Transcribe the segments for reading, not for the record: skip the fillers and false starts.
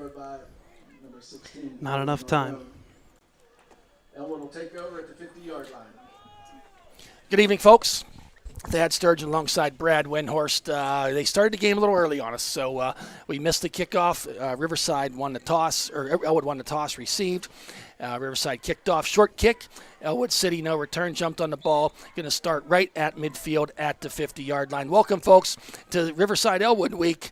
covered by number 16. Not enough time. Ellwood will take over at the 50-yard line. Good evening, folks. Thad Sturgeon alongside Brad Windhorst. They started the game a little early on us, so we missed the kickoff. Riverside won the toss, or Ellwood won the toss, received. Riverside kicked off, short kick. Ellwood City, no return, jumped on the ball. Going to start right at midfield at the 50-yard line. Welcome, folks, to Riverside Ellwood week.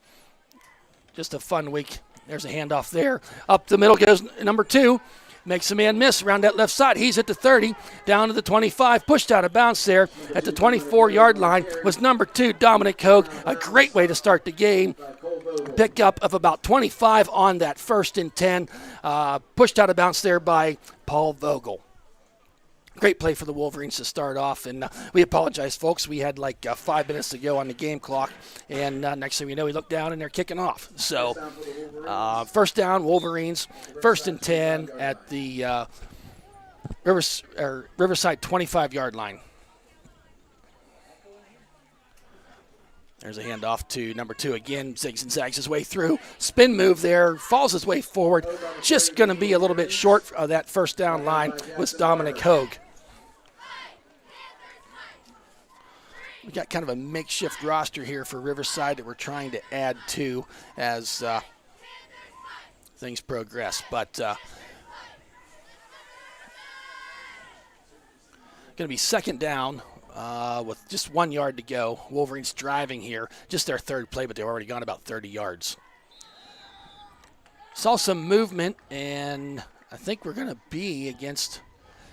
Just a fun week. There's a handoff there. Up the middle goes number 2. Makes a man miss around that left side. He's at the 30, down to the 25, pushed out of bounds there at the 24-yard line was number 2, Dominic Hogue. A great way to start the game. Pick up of about 25 on that 1st and 10. Pushed out of bounds there by Paul Vogel. Great play for the Wolverines to start off, and we apologize, folks. We had like 5 minutes to go on the game clock, and next thing we know, we look down and they're kicking off. So, first down, Wolverines, 1st and 10 at the Riverside 25-yard line. There's a handoff to number 2 again. Zigs and zags his way through. Spin move there. Falls his way forward. Just going to be a little bit short of that first down line with Dominic Hogue. We got kind of a makeshift roster here for Riverside that we're trying to add to as things progress. But going to be 2nd down. With just 1 yard to go. Wolverines driving here. Just their 3rd play, but they've already gone about 30 yards. Saw some movement, and I think we're going to be against,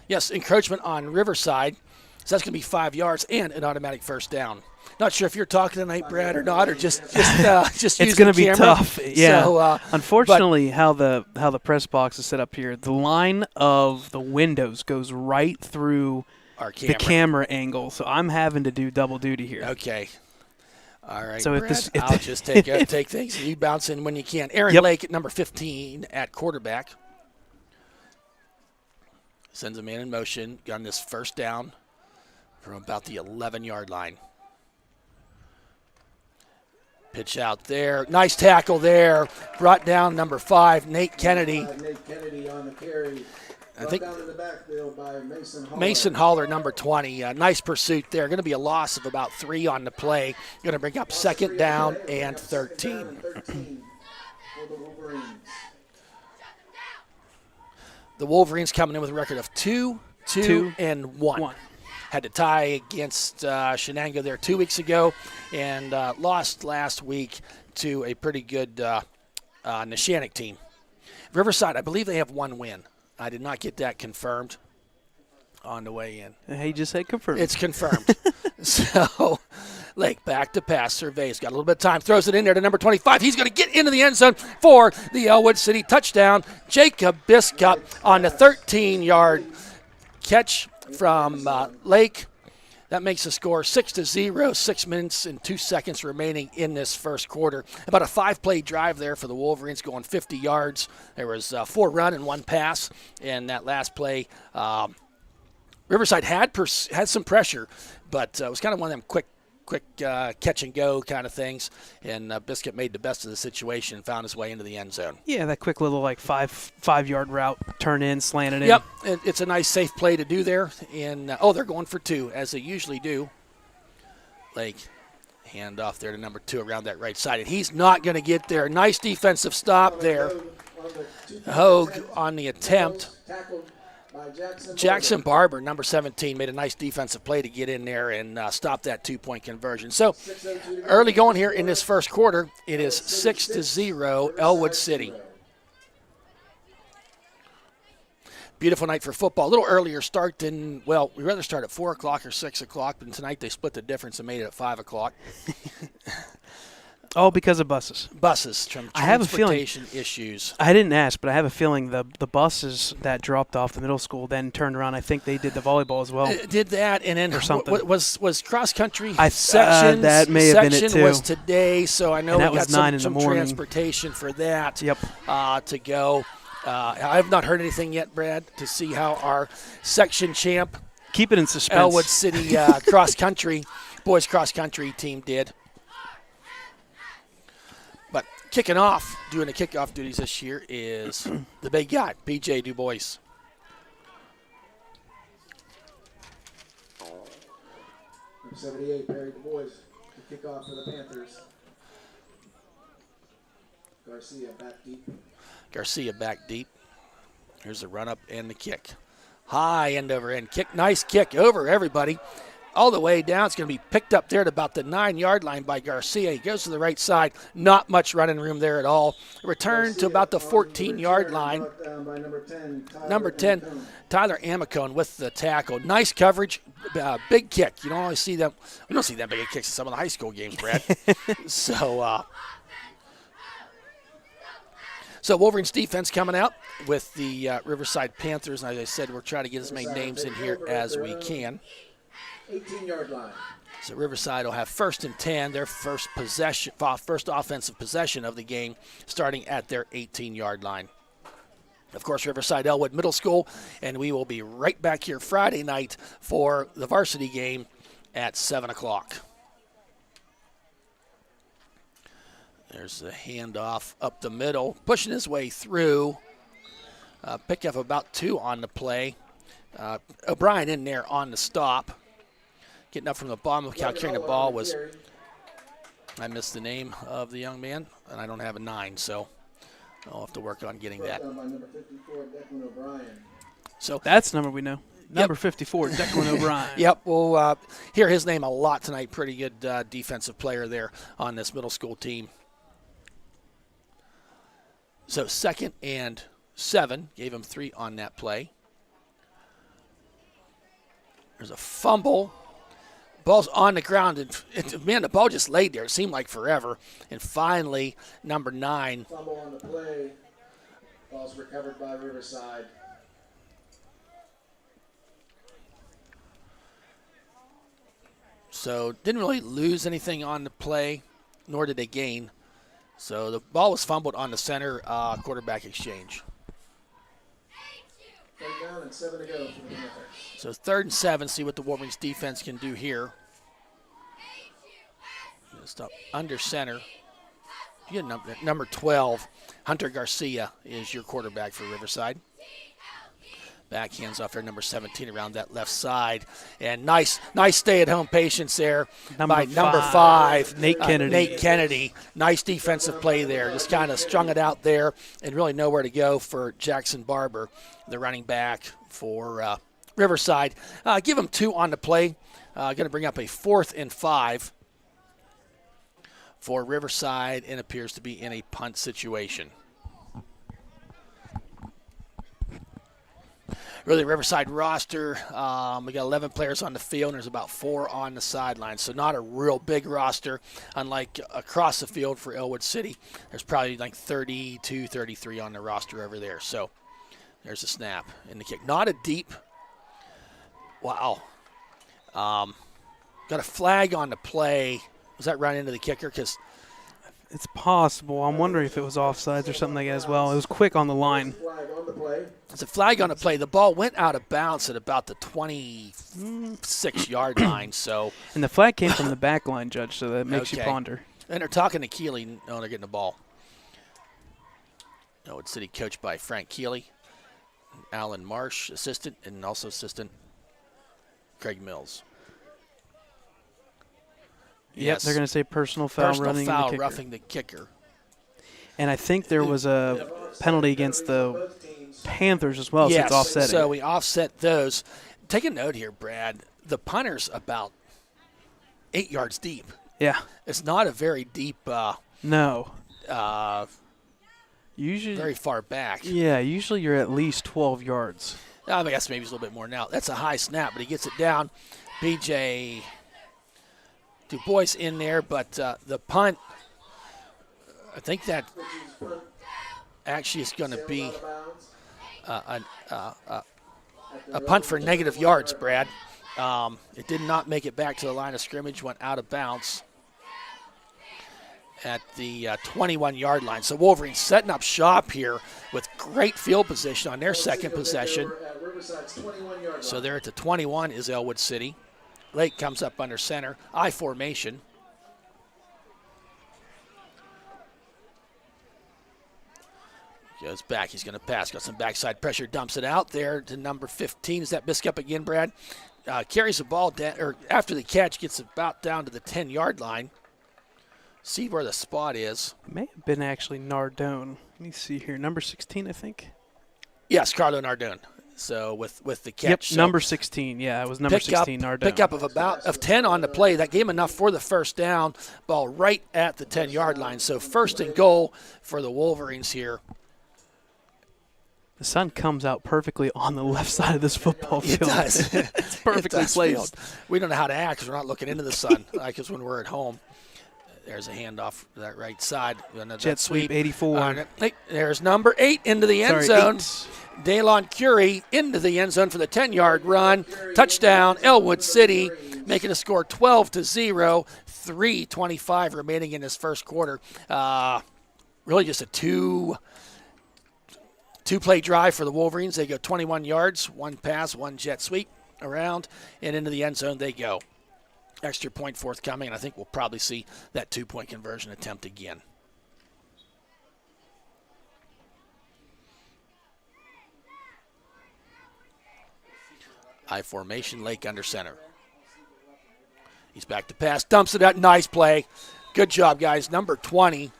yes, encroachment on Riverside. So that's going to be 5 yards and an automatic first down. Not sure if you're talking tonight, Brad, or not, or just it's going to be tough. Yeah. So, unfortunately, how the press box is set up here, the line of the windows goes right through the camera angle, so I'm having to do double duty here. Okay. All right, so Brad, I'll just take things. You bounce in when you can. Aaron Lake at number 15 at quarterback. Sends a man in motion. Got this first down from about the 11-yard line. Pitch out there. Nice tackle there. Brought down number 5, Nate Kennedy. Nate Kennedy on the carry. I think down in the backfield by Mason Holler, number 20. Nice pursuit there. Going to be a loss of about 3 on the play. Going to bring up 2nd down and 13. The Wolverines coming in with a record of 2, 2, and 1. Had to tie against Shenango there 2 weeks ago and lost last week to a pretty good Neshannock team. Riverside, I believe they have 1 win. I did not get that confirmed on the way in. He just said confirmed. It's confirmed. So, Lake back to pass. Surveys. Got a little bit of time. Throws it in there to number 25. He's going to get into the end zone for the Ellwood City touchdown. Jacob Biscup on the 13-yard catch from Lake. That makes the score 6-0, 6 minutes and 2 seconds remaining in this first quarter. About a 5-play drive there for the Wolverines going 50 yards. There was 4 run and 1 pass. And that last play, Riverside had some pressure, but it was kind of one of them quick catch and go kind of things. And Biscuit made the best of the situation and found his way into the end zone. Yeah, that quick little like 5-yard route, turn in, slanted in. Yep, it's a nice safe play to do there. And they're going for 2 as they usually do. Lake hand off there to number 2 around that right side, and he's not going to get there. Nice defensive stop there. Hogue on the attempt. Jackson Barber, number 17, made a nice defensive play to get in there and stop that 2-point conversion. So early going here in this first quarter, it is 6-0 Ellwood City. Beautiful night for football. A little earlier start than, well, we'd rather start at 4 o'clock or 6 o'clock, but tonight they split the difference and made it at 5 o'clock. Oh, because of buses. I have a feeling issues. I didn't ask, but I have a feeling the buses that dropped off the middle school then turned around. I think they did the volleyball as well. Did that, and then or something. Was cross country section? That may have been it too. Was today, so I know we got some morning. Transportation for that. Yep. To go. I have not heard anything yet, Brad, to see how our section champ, keep it in suspense, Ellwood City cross country, boys cross country team did. But Kicking off, doing the kickoff duties this year is the big guy, B.J. Du Bois. Number 78, Perry Du Bois, to kick off for the Panthers. Garcia back deep. Here's the run up and the kick. High end over end kick. Nice kick over everybody. All the way down. It's going to be picked up there at about the 9-yard line by Garcia. He goes to the right side. Not much running room there at all. Return to about the 14-yard line. Number 10, Tyler Amicone with the tackle. Nice coverage. Big kick. You don't always see them. We don't see that big of kicks in some of the high school games, Brad. So Wolverines defense coming out with the Riverside Panthers. And as I said, we're trying to get as many names in here as we can. 18-yard line. So Riverside will have 1st and 10, their first offensive possession of the game, starting at their 18-yard line. Of course, Riverside Ellwood Middle School, and we will be right back here Friday night for the varsity game at 7 o'clock. There's the handoff up the middle, pushing his way through. Pick up about 2 on the play. O'Brien in there on the stop. Getting up from the bottom of carrying the ball was, I missed the name of the young man, and I don't have a 9, so I'll have to work on getting that. So that's the number we know. Number 54, Declan O'Brien. Yep, we'll hear his name a lot tonight. Pretty good defensive player there on this middle school team. So 2nd and 7, gave him 3 on that play. There's a fumble. Ball's on the ground, and man, the ball just laid there. It seemed like forever. And finally, number 9. Fumble on the play. Ball's recovered by Riverside. So didn't really lose anything on the play, nor did they gain. So the ball was fumbled on the center quarterback exchange. 3rd down and 7 to go for the Panthers. So 3rd and 7, see what the Wolverines defense can do here. Stop under center. You get number 12, Hunter Garcia is your quarterback for Riverside. Back hands off there, number 17 around that left side. And nice stay-at-home patience there by number 5. Nate Kennedy. Nice defensive play there. Just kind of strung it out there and really nowhere to go for Jackson Barber, the running back for Riverside. Give him 2 on the play. Going to bring up a 4th and 5 for Riverside, and appears to be in a punt situation. Really, Riverside roster, we got 11 players on the field, and there's about 4 on the sideline. So not a real big roster, unlike across the field for Ellwood City. There's probably like 32, 33 on the roster over there. So there's a snap in the kick. Not a deep. Wow. Got a flag on the play. Was that run into the kicker? Because it's possible. I'm wondering if it was offsides or something like that as well. It was quick on the line. It's a flag on the play. The ball went out of bounds at about the 26-yard line. So, and the flag came from the back line, Judge, so that makes you ponder. And they're talking to Keeley. No, they're getting the ball. Ellwood City coached by Frank Keeley, Alan Marsh, assistant, and also assistant Craig Mills. Yes, they're going to say personal foul, roughing the kicker. And I think there was a penalty against the Panthers as well, so it's offsetting. So we offset those. Take a note here, Brad. The punter's about 8 yards deep. Yeah. It's not a very deep no. Usually very far back. Yeah, usually you're at least 12 yards. I guess maybe it's a little bit more now. That's a high snap, but he gets it down. B.J. Du Bois in there, but the punt, I think that actually is going to be a punt for negative yards, Brad. It did not make it back to the line of scrimmage, went out of bounds at the 21-yard line. So Wolverines setting up shop here with great field position on their second possession. So they're at the 21 is Ellwood City. Lake comes up under center, I formation. Goes back. He's going to pass. Got some backside pressure. Dumps it out there to number 15. Is that Biscup again, Brad? Carries the ball down, or after the catch, gets about down to the 10-yard line. See where the spot is. May have been actually Nardone. Let me see here. Number 16, I think. Yes, Carlo Nardone. So with the catch. Yep, so number 16. Yeah, it was number 16, Nardone. Pickup of 10 on the play. That gave him enough for the first down. Ball right at the 10-yard line. So first and goal for the Wolverines here. The sun comes out perfectly on the left side of this football field. It does. It's perfectly placed. We don't know how to act because we're not looking into the sun, like it's when we're at home. There's a handoff to that right side. Jet sweep, 84. There's number 8 into the end zone. 8. Daylon Curie into the end zone for the 10-yard run. Touchdown, Ellwood City, making a score 12-0. 3:25 remaining in this first quarter. Really just a two-play drive for the Wolverines. They go 21 yards, one pass, one jet sweep around, and into the end zone they go. Extra point forthcoming, and I think we'll probably see that 2-point conversion attempt again. I formation, Lake under center. He's back to pass, dumps it out. Nice play. Good job, guys. Number 20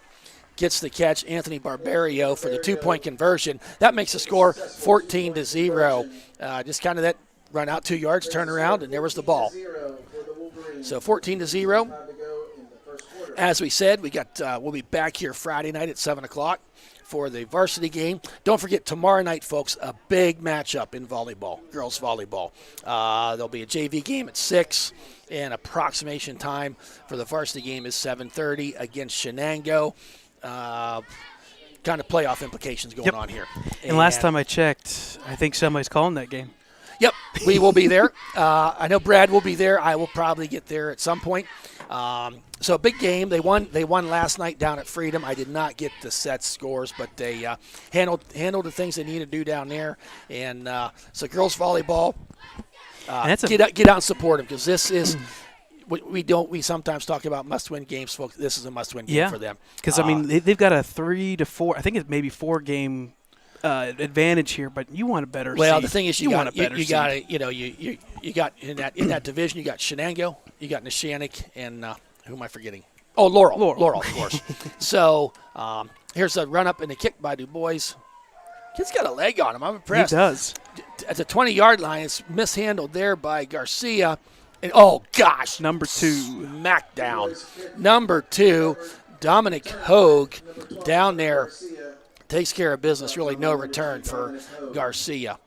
gets the catch, Anthony Barbario, for the 2-point conversion. That makes the score 14-0. Just kind of that run out 2 yards, turn around, and there was the ball. So 14-0. As we said, we'll be back here Friday night at 7 o'clock for the varsity game. Don't forget, tomorrow night, folks, a big matchup in volleyball, girls volleyball. There'll be a JV game at 6, and approximation time for the varsity game is 7:30 against Shenango. Kind of playoff implications going on here. And last time I checked, I think somebody's calling that game. Yep, we will be there. I know Brad will be there. I will probably get there at some point. So a big game. They won last night down at Freedom. I did not get the set scores, but they handled the things they need to do down there. And so girls volleyball, get out and support them, because this is we sometimes talk about must-win games, folks. This is a must-win game for them. Because I mean they've got a 3 to 4. I think it's maybe 4-game advantage here, but you want a better seed. Well, the thing is, you got in that division, you got Shenango, you got Neshannock, and who am I forgetting? Oh, Laurel, of course. So here's a run up and a kick by Du Bois. Kid's got a leg on him. I'm impressed. He does. At the 20-yard line, it's mishandled there by Garcia. And oh gosh, number 2, smackdown. Number 2, Dominic Hogue down there. Takes care of business. Really no return for Garcia.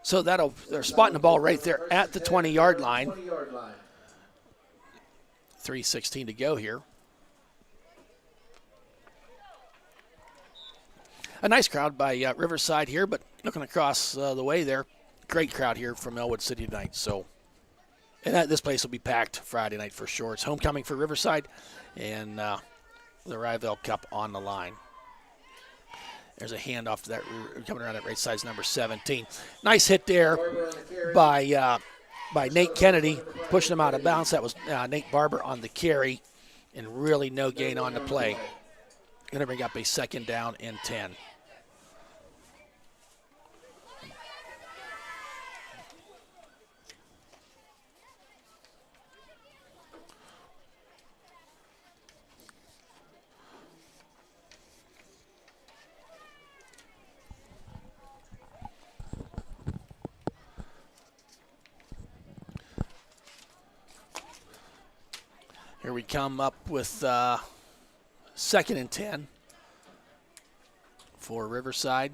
So they're spotting the ball right there at the 20-yard line. 3:16 to go here. A nice crowd by Riverside here, but looking across the way there, great crowd here from Ellwood City tonight. So, and this place will be packed Friday night for sure. It's homecoming for Riverside, and the Rival Cup on the line. There's a handoff to that coming around that right side is number 17. Nice hit there by Nate Kennedy, pushing him out of bounds. That was Nate Barber on the carry, and really no gain on the play. Going to bring up a 2nd down and 10. Here we come up with 2nd and 10 for Riverside.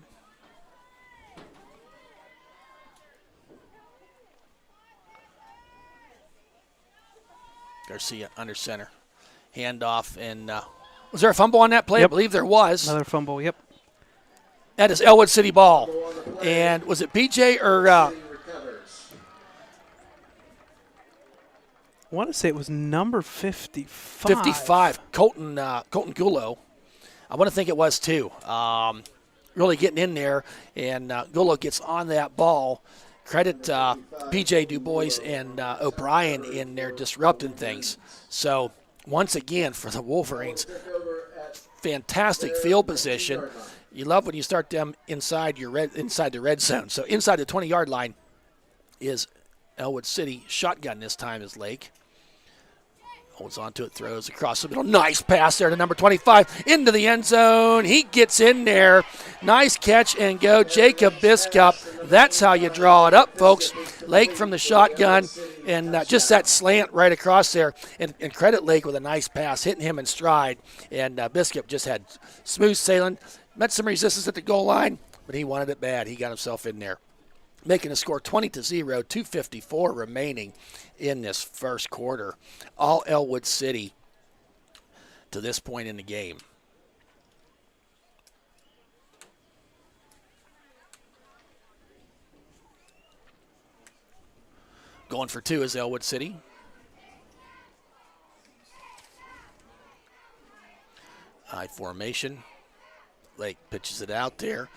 Garcia under center. Handoff, and was there a fumble on that play? Yep. I believe there was. Another fumble, yep. That is Ellwood City ball. And was it BJ or I want to say it was number 55. 55, Colton Gullo. I want to think it was too. Really getting in there, and Gullo gets on that ball. Credit PJ Du Bois and O'Brien in there disrupting things. So once again for the Wolverines, fantastic field position. You love when you start them inside the red zone. So inside the 20-yard line is Ellwood City. Shotgun this time is Lake. Holds onto it, throws across the middle. Nice pass there to number 25 into the end zone. He gets in there. Nice catch and go, Jacob Biscup. That's how you draw it up, folks. Lake from the shotgun, and just that slant right across there. And credit Lake with a nice pass, hitting him in stride. And Biscup just had smooth sailing. Met some resistance at the goal line, but he wanted it bad. He got himself in there. Making a score 20-0, 2:54 remaining in this first quarter. All Ellwood City to this point in the game. Going for two is Ellwood City. High formation. Lake pitches it out there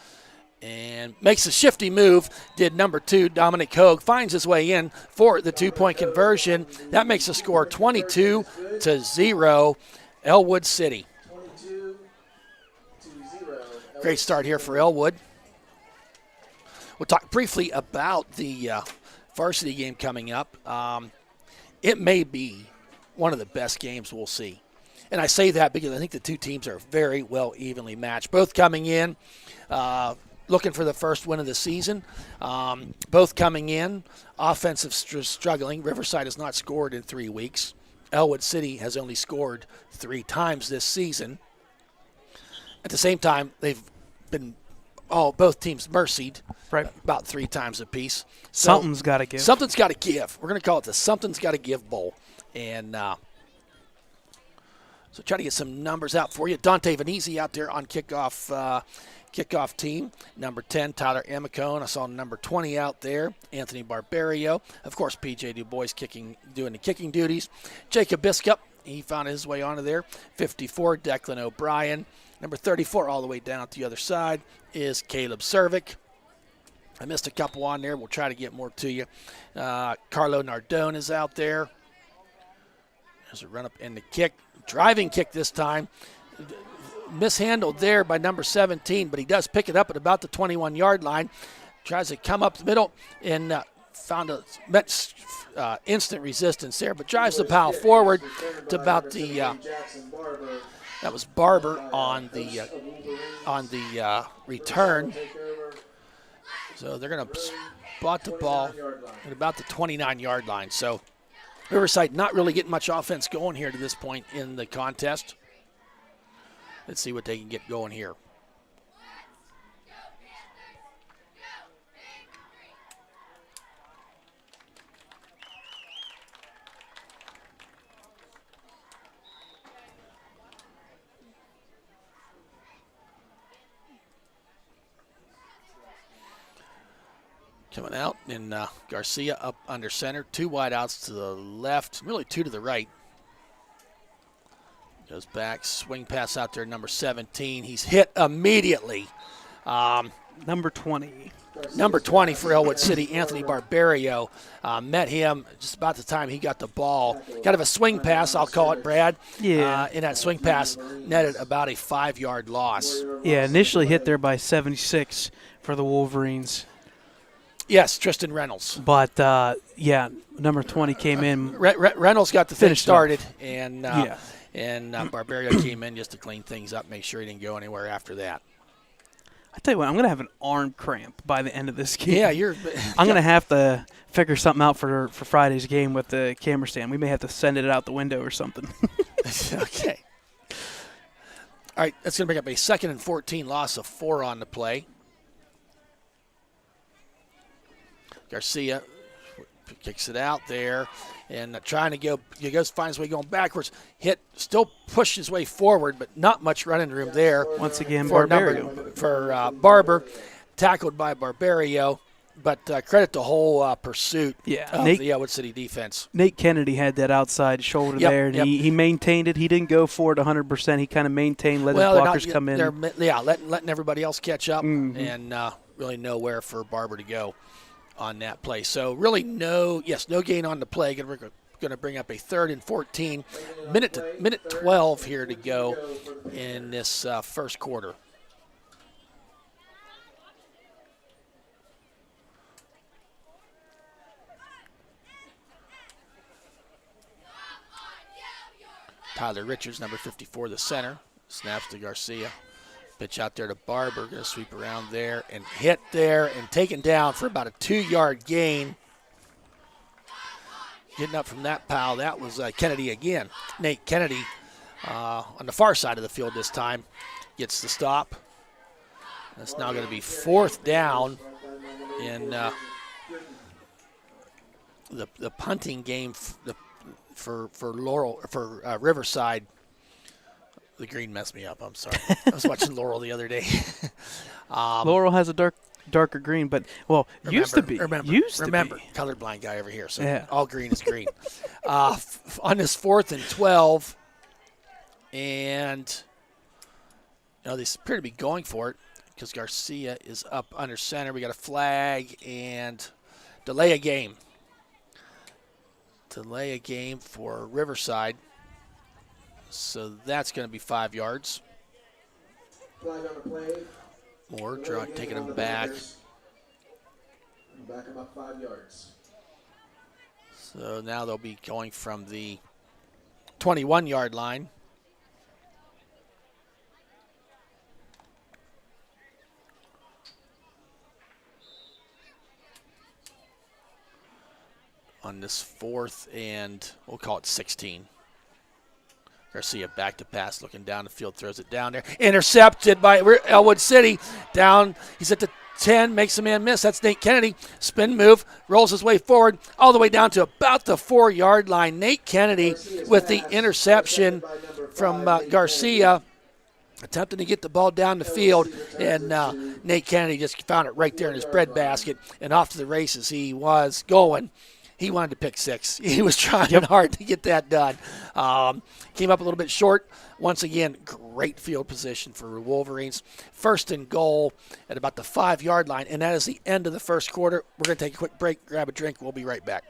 and makes a shifty move. Did number 2, Dominic Hogue, finds his way in for the 2-point conversion. That makes the score 22-0, Ellwood City. 22-0. Great start here for Ellwood. We'll talk briefly about the varsity game coming up. It may be one of the best games we'll see. And I say that because I think the two teams are very well evenly matched. Both coming in looking for the first win of the season. Both coming in offensive struggling. Riverside has not scored in 3 weeks. Ellwood City has only scored 3 times this season. At the same time, they've been both teams mercied about 3 times apiece. So Something's got to give. Something's got to give. We're going to call it the Something's Got to Give Bowl. And so try to get some numbers out for you. Dante Venezi out there on kickoff team. Number 10, Tyler Amicone. I saw number 20 out there, Anthony Barbario. Of course, P.J. Du Bois doing the kicking duties. Jacob Biscup, he found his way onto there. 54, Declan O'Brien. Number 34, all the way down at the other side, is Caleb Cervic. I missed a couple on there. We'll try to get more to you. Carlo Nardone is out there. There's a run-up and the kick. Driving kick this time. Mishandled there by number 17, but he does pick it up at about the 21-yard line. Tries to come up the middle and found instant resistance there, but drives the pile forward to about the that was Barber on the return. So they're going to spot the ball at about the 29-yard line. So Riverside not really getting much offense going here to this point in the contest. Let's see what they can get going here. Coming out, and Garcia up under center. 2 wideouts to the left, really 2 to the right. Goes back, swing pass out there, number 17. He's hit immediately. Number 20. Number 20 for Ellwood City, Anthony Barbario. Met him just about the time he got the ball. Kind of a swing pass, I'll call it, Brad. Yeah. In that swing pass, netted about a 5-yard loss. Yeah, initially hit there by 76 for the Wolverines. Yes, Tristan Reynolds. But, number 20 came in. Reynolds got the finish started, and Yeah. And Barbario came in just to clean things up, make sure he didn't go anywhere after that. I tell you what, I'm going to have an arm cramp by the end of this game. Yeah, I'm going to have to figure something out for Friday's game with the camera stand. We may have to send it out the window or something. Okay. All right, that's going to bring up a 2nd and 14, loss of 4 on the play. Garcia kicks it out there and trying to go. He finds his way going backwards. Still pushed his way forward, but not much running room there. Once again, for Barber, tackled by Barbario. But credit the whole pursuit of the Ellwood City defense. Nate Kennedy had that outside shoulder there, and he maintained it. He didn't go for it 100%. He kind of maintained, let his blockers come in. Letting everybody else catch up, and really nowhere for Barber to go on that play. So really no gain on the play. Going to bring going to bring up a 3rd and 14. Minute 12 here to go in this first quarter. Tyler Richards, number 54, the center. Snaps to Garcia. Pitch out there to Barber. Going to sweep around there and hit there and taken down for about a 2-yard gain. Getting up from that pile, that was Kennedy again. Nate Kennedy on the far side of the field this time gets the stop. That's now going to be 4th down in the punting game for Riverside. The green messed me up. I'm sorry. I was watching Laurel the other day. Laurel has a darker green, but used to be. Remember, colorblind guy over here. So yeah. All green is green. On this 4th and 12, and they appear to be going for it because Garcia is up under center. We got a flag and delay a game. Delay a game for Riverside. So that's going to be 5 yards. Flag on the play. Moore taking him back. Back him up 5 yards. So now they'll be going from the 21-yard line. On this 4th and we'll call it 16. Garcia back to pass, looking down the field, throws it down there. Intercepted by Ellwood City. Down, he's at the 10, makes a man miss. That's Nate Kennedy. Spin move, rolls his way forward, all the way down to about the 4-yard line. Nate Kennedy with the interception from Garcia, attempting to get the ball down the field, and Nate Kennedy just found it right there in his breadbasket, and off to the races he was going. He wanted to pick 6. He was trying hard to get that done. Came up a little bit short. Once again, great field position for Wolverines. 1st and goal at about the 5-yard line, and that is the end of the first quarter. We're going to take a quick break, grab a drink. We'll be right back.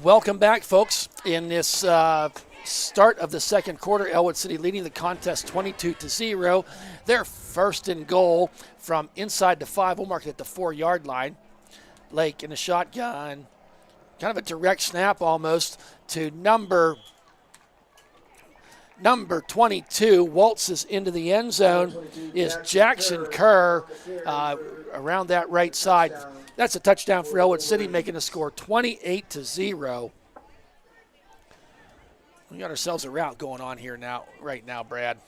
Welcome back, folks. In this start of the second quarter, Ellwood City leading the contest 22-0. Their 1st and goal from inside the 5. We'll mark it at the 4-yard line. Blake in the shotgun. Kind of a direct snap almost to number 22. Waltzes into the end zone is Jackson Kerr around that right side. That's a touchdown for Ellwood City, making the score 28-0. We got ourselves a route going on here right now, Brad.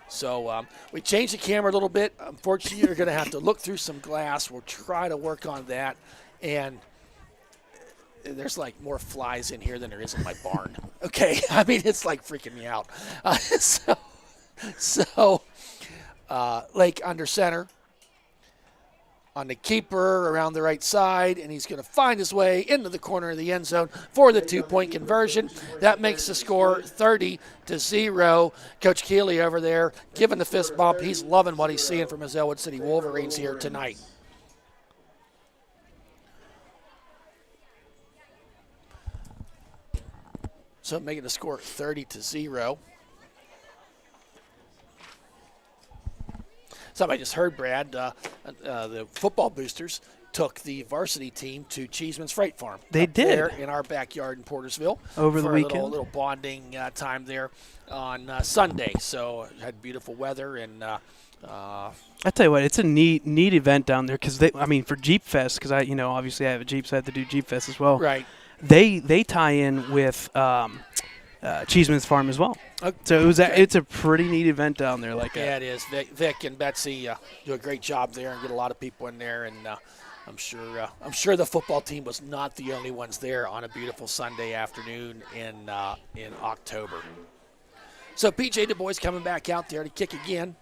So we changed the camera a little bit. Unfortunately, you're going to have to look through some glass. We'll try to work on that. And there's like more flies in here than there is in my barn. Okay, I mean it's like freaking me out. So Lake under center on the keeper around the right side, and he's going to find his way into the corner of the end zone for the 2-point conversion. That makes the score 30-0. Coach Keeley over there giving the fist bump. He's loving what he's seeing from his Ellwood City Wolverines here tonight. So making the score 30-0. Something I just heard, Brad, the football boosters took the varsity team to Cheeseman's Freight Farm. They did. There in our backyard in Portersville. Over the weekend. A little bonding time there on Sunday. So had beautiful weather. And I tell you what, it's a neat event down there because for Jeep Fest, because obviously I have a Jeep, so I have to do Jeep Fest as well. Right. They tie in with Cheeseman's Farm as well. Okay. So it's a pretty neat event down there. Yeah, it is. Vic and Betsy do a great job there and get a lot of people in there. And I'm sure the football team was not the only ones there on a beautiful Sunday afternoon in October. So PJ Du Bois coming back out there to kick again.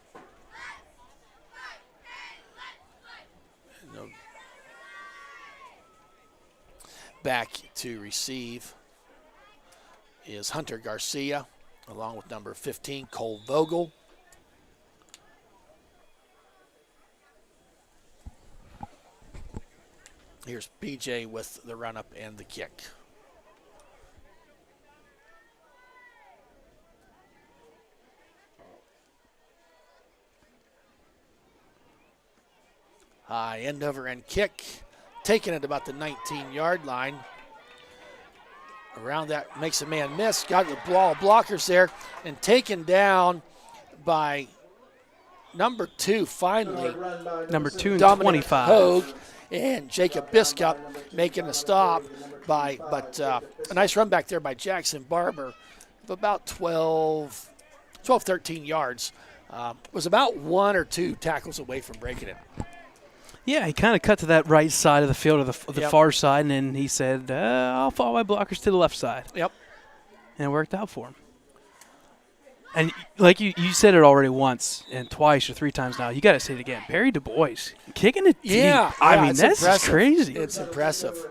Back to receive is Hunter Garcia, along with number 15, Cole Vogel. Here's PJ with the run-up and the kick. High end over end kick, taking it about the 19-yard line. Around that makes a man miss. Got the ball blockers there and taken down by number 2 finally. Number 2 and Dominic 25. Hogue and Jacob Biscup making a stop but a nice run back there by Jackson Barber of about 12, 13 yards. Was about 1 or 2 tackles away from breaking it. Yeah, he kind of cut to that right side of the field, or the Yep. far side, and then he said, I'll follow my blockers to the left side. Yep. And it worked out for him. And like you said it already once and twice or 3 times now, you got to say it again. Barry Du Bois, kicking it deep. Yeah. I mean, it's that's impressive. crazy. It's impressive.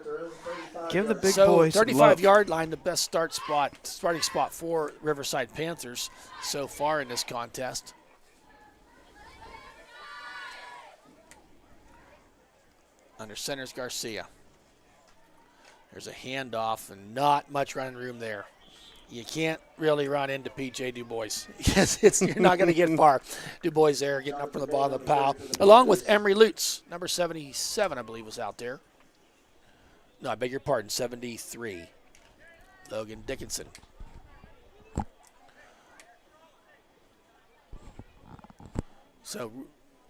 Give the big So boys some love. 35-yard line, the best starting spot for Riverside Panthers so far in this contest. Under center's Garcia. There's a handoff and not much running room there. You can't really run into PJ Du Bois. Yes, you're not going to get far. Du Bois there getting up from the bottom of the pile, along with Emery Lutz, number 77, I believe, was out there. No, I beg your pardon, 73. Logan Dickinson. So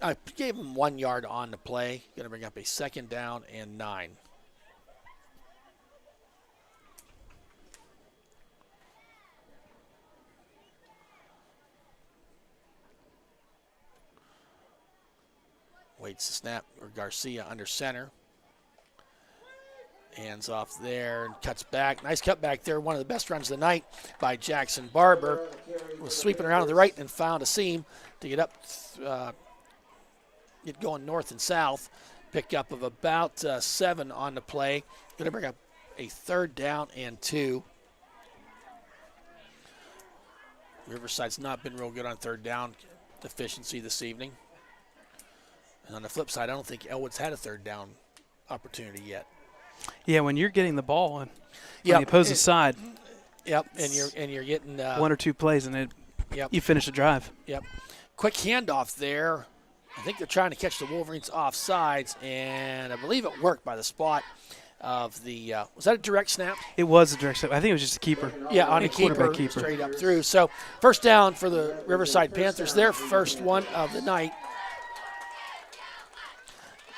I gave him 1 yard on the play. Going to bring up a 2nd down and 9. Waits the snap, or Garcia under center. Hands off there and cuts back. Nice cut back there. One of the best runs of the night by Jackson Barber. Was sweeping around to the right and found a seam to get up, get going north and south. Pick up of about 7 on the play. Going to bring up a 3rd down and 2. Riverside's not been real good on 3rd down efficiency this evening. And on the flip side, I don't think Ellwood's had a 3rd down opportunity yet. Yeah, when you're getting the ball on the opposing side. Yep, and you're getting 1 or 2 plays and you finish the drive. Yep. Quick handoff there. I think they're trying to catch the Wolverines off sides, and I believe it worked by the spot of the was that a direct snap? It was a direct snap. I think it was just a keeper. Yeah, on a keeper, straight up through. So 1st down for the Riverside Panthers, their first one of the night.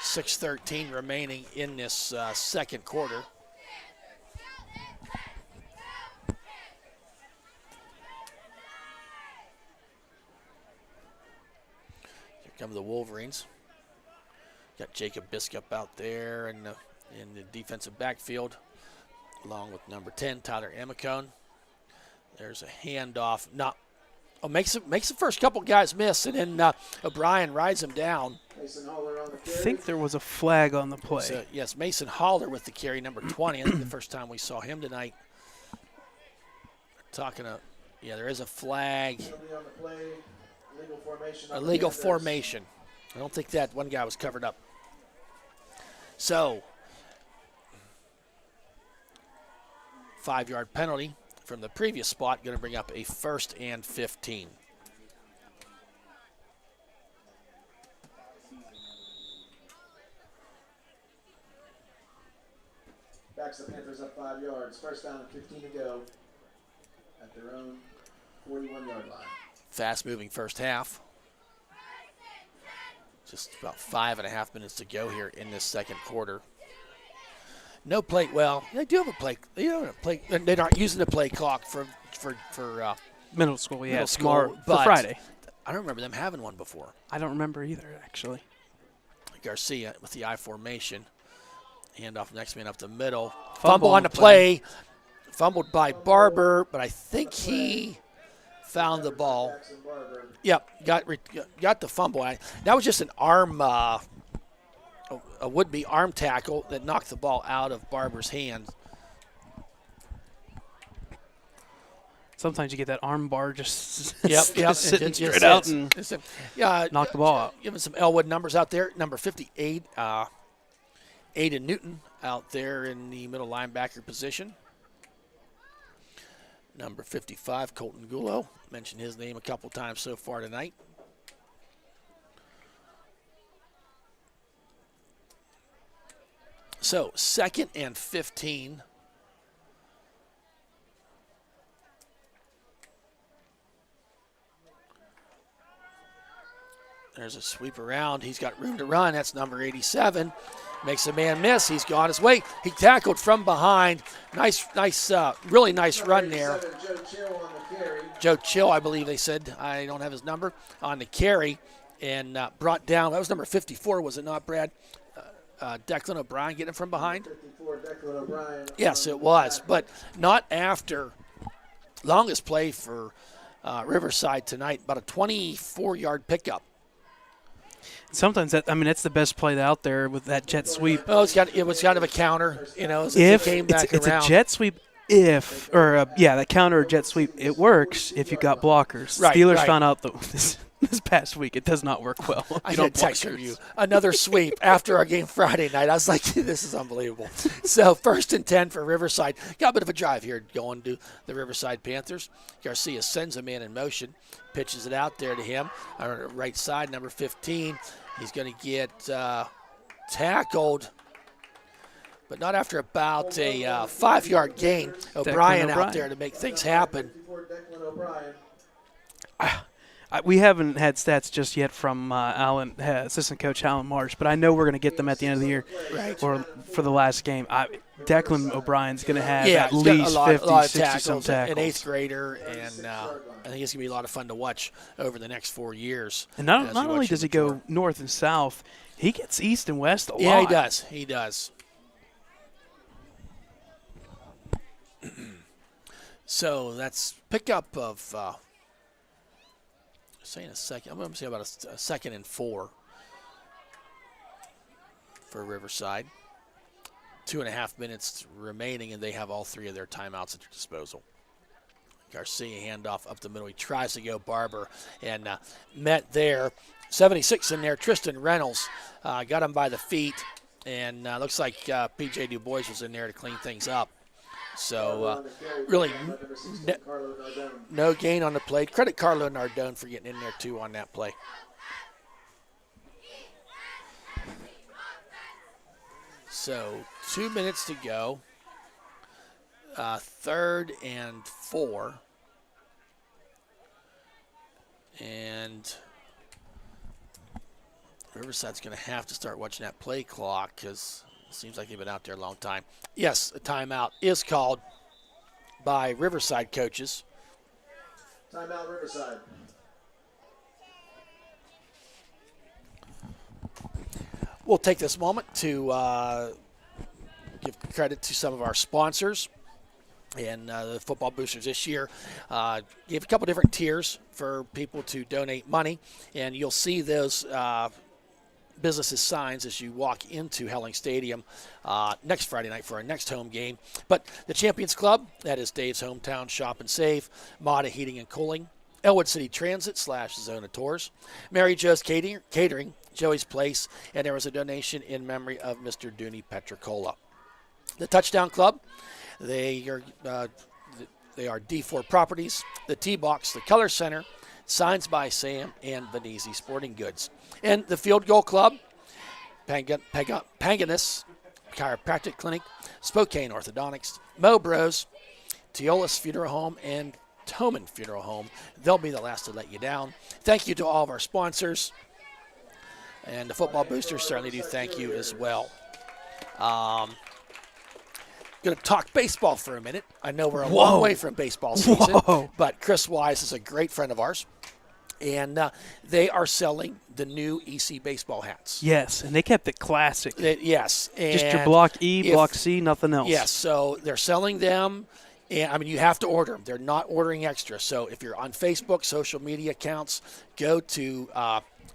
6:13 remaining in this 2nd quarter. Here come the Wolverines. Got Jacob Biscup out there in the defensive backfield. along with number 10, Tyler Amicone. There's a handoff. Makes the first couple guys miss, and then O'Brien rides him down. Mason Haller on the I carry. think there was a flag on the play. So, yes, Mason Haller with the carry, number 20. I think the first time we saw him tonight. There is a flag. Penalty on the play. Legal formation. A legal formation. I don't think that one guy was covered up. So, 5-yard penalty from the previous spot, going to bring up a 1st and 15. Backs the Panthers up 5 yards. First down and 15 to go at their own 41-yard line. Fast-moving first half. Just about 5.5 minutes to go here in this second quarter. No play. Well, they do have a play. They're not using the play clock for Middle school, yeah. middle Smart school, for but Friday. I don't remember them having one before. I don't remember either, actually. Garcia with the I formation. Handoff next man up the middle. Fumble Fumble on the play. Fumbled by Barber, but I think he found the ball. Jackson Barber. Yep, got the fumble. That was just an arm, a would-be arm tackle that knocked the ball out of Barber's hand. Sometimes you get that arm bar just, Yep. just sitting It straight just out sits. and Yeah, knock the ball out. Giving some Ellwood numbers out there. Number 58, Aiden Newton out there in the middle linebacker position. Number 55, Colton Gulo. Mentioned his name a couple times so far tonight. So, 2nd and 15. There's a sweep around. He's got room to run. That's number 87. Makes a man miss. He's gone his way. He tackled from behind. Really nice run there. Joe Chill on the carry. Joe Chill, I believe they said. I don't have his number on the carry. And brought down. That was number 54, was it not, Brad? Declan O'Brien getting from behind. 54, Declan O'Brien. Yes, it was. But not after. Longest play for Riverside tonight. About a 24-yard pickup. Sometimes that's the best play out there with that jet sweep. Oh, it was kind of a counter, as it came back it's around. a jet sweep, that counter or jet sweep, it works if you've got blockers. Right, Steelers right. found out this past week it does not work well. I You did don't text blockers. you another sweep after our game Friday night. I was like, this is unbelievable. So 1st and 10 for Riverside. Got a bit of a drive here going to the Riverside Panthers. Garcia sends a man in motion, pitches it out there to him. On the right side, number 15. He's going to get tackled, but not after about a 5-yard gain. O'Brien out there to make things happen. 54, Declan O'Brien. We haven't had stats just yet from assistant coach Alan Marsh, but I know we're going to get them at the end of the year, Right. or for the last game. Declan O'Brien's going to have at he's got least a 50, lot of 60-some tackles. An 8th grader, and I think it's going to be a lot of fun to watch over the next 4 years. And not as we only watch does him he mature. go north and south, he gets east and west a lot. Yeah, he does. He does. So that's pickup of, saying a second. I'm going to say about a 2nd and 4 for Riverside. 2.5 minutes remaining, and they have all 3 of their timeouts at their disposal. Garcia handoff up the middle. He tries to go Barber and met there. 76 in there. Tristan Reynolds got him by the feet, and looks like P.J. Du Bois was in there to clean things up. So really no gain on the play. Credit Carlo Nardone for getting in there too on that play. So 2 minutes to go. 3rd and 4. And Riverside's going to have to start watching that play clock because it seems like they've been out there a long time. Yes, a timeout is called by Riverside coaches. Timeout, Riverside. We'll take this moment to give credit to some of our sponsors. And the football boosters this year gave a couple different tiers for people to donate money. And you'll see those businesses' signs as you walk into Helling Stadium next Friday night for our next home game. But the Champions Club, that is Dave's Hometown Shop and Save, Mata Heating and Cooling, Ellwood City Transit / Zona Tours, Mary Jo's Catering, Joey's Place, and there was a donation in memory of Mr. Dooney Petricola. The Touchdown Club, they are D4 Properties, the T-Box, the Color Center, Signs by Sam, and Venezi Sporting Goods. And the Field Goal Club, Panganus Chiropractic Clinic, Spokane Orthodontics, Mo Bros, Teolis Funeral Home, and Toman Funeral Home. They'll be the last to let you down. Thank you to all of our sponsors. And the football boosters certainly do thank you as well. Going to talk baseball for a minute. I know we're a long way from baseball season, but Chris Wise is a great friend of ours, and they are selling the new EC baseball hats. Yes, and they kept it classic. Yes. And just your block E, block C, nothing else. Yes, so they're selling them, and I mean, you have to order them. They're not ordering extra. So if you're on Facebook, social media accounts, go to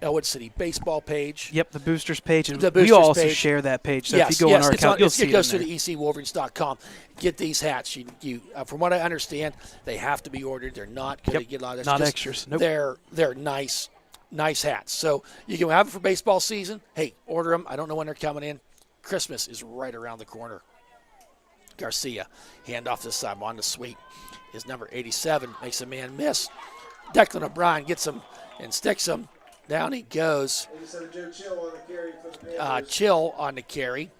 Ellwood City baseball page. Yep, the boosters page. And the we boosters also page. share that page. So yes, if you go on our account, you'll see it goes it to the ecwolverines.com. Get these hats. You from what I understand, they have to be ordered. They're not going to get a lot of extras. Nope. They're nice hats. So you can have them for baseball season. Hey, order them. I don't know when they're coming in. Christmas is right around the corner. Garcia, hand off this side on the sweep. His number 87 makes a man miss. Declan O'Brien gets him and sticks him. Down he goes. Chill on the carry.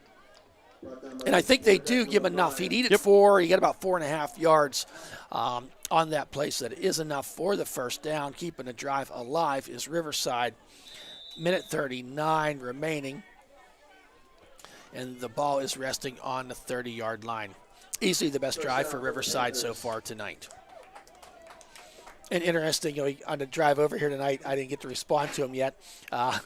And I think they do give enough. He'd eat it four. You get about 4.5 yards on that play, so that is enough for the first down. Keeping the drive alive is Riverside. Minute 39 remaining. And the ball is resting on the 30-yard line. Easily the best drive for Riverside so far tonight. And interesting, on the drive over here tonight, I didn't get to respond to him yet. Coach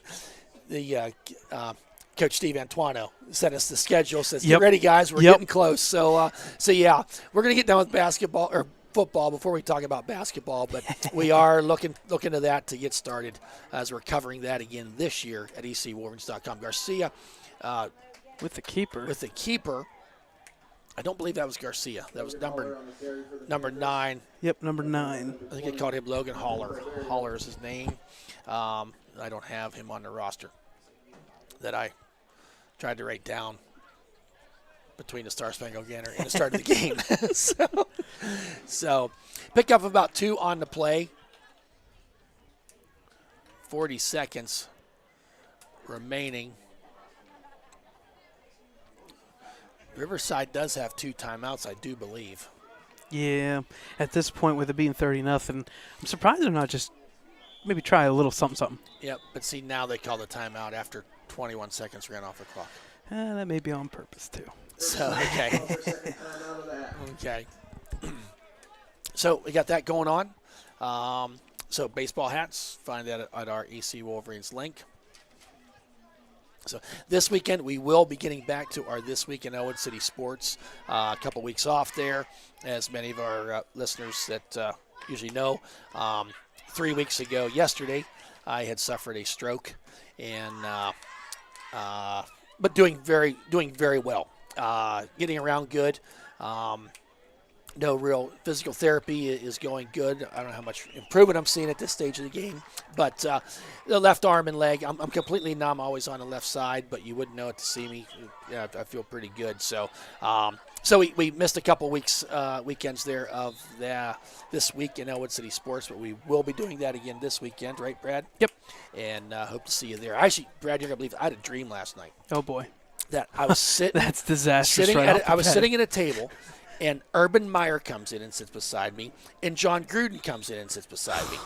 Steve Antuano sent us the schedule. Says, "Get ready, guys. We're getting close." So yeah, we're going to get done with basketball or football before we talk about basketball. But we are looking to that to get started as we're covering that again this year at ecwolverines.com. Garcia with the keeper. I don't believe that was Garcia. That was number 9. Yep, number 9. I think they called him Logan Haller. Haller is his name. I don't have him on the roster that I tried to write down between the Star Spangled Banner and the start of the game. So pick up about 2 on the play. 40 seconds remaining. Riverside does have 2 timeouts, I do believe. Yeah, at this point with it being 30-0, I'm surprised they're not just maybe try a little something. Yep, but see, now they call the timeout after 21 seconds ran off the clock. That may be on purpose, too. So, okay. Okay. So we got that going on. So baseball hats, find that at our EC Wolverines link. So this weekend, we will be getting back to our This Week in Ellwood City Sports. A couple weeks off there, as many of our listeners that usually know. 3 weeks ago yesterday, I had suffered a stroke, and but doing very well. Getting around good. No real physical therapy is going good. I don't know how much improvement I'm seeing at this stage of the game. But the left arm and leg, I'm completely numb, always on the left side, but you wouldn't know it to see me. Yeah, I feel pretty good. So we missed a couple weekends there of this week in Ellwood City Sports, but we will be doing that again this weekend, right, Brad? Yep. And hope to see you there. Actually, Brad, you're going to believe I had a dream last night. Oh, boy. That I was sitting. That's disastrous. I was sitting at a table. And Urban Meyer comes in and sits beside me, and John Gruden comes in and sits beside me.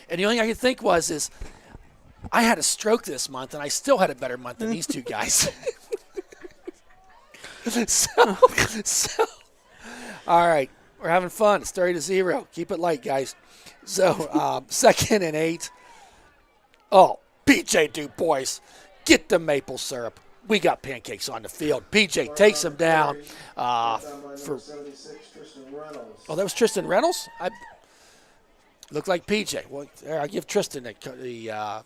And the only thing I could think is I had a stroke this month, and I still had a better month than these two guys. So, all right, we're having fun. It's 30-0. Keep it light, guys. So, 2nd and 8. Oh, PJ Du Bois, get the maple syrup. we got pancakes on the field. PJ takes him down. Down by number For 76, Tristan Reynolds. that was Tristan Reynolds. Looked like PJ. Well, I give Tristan the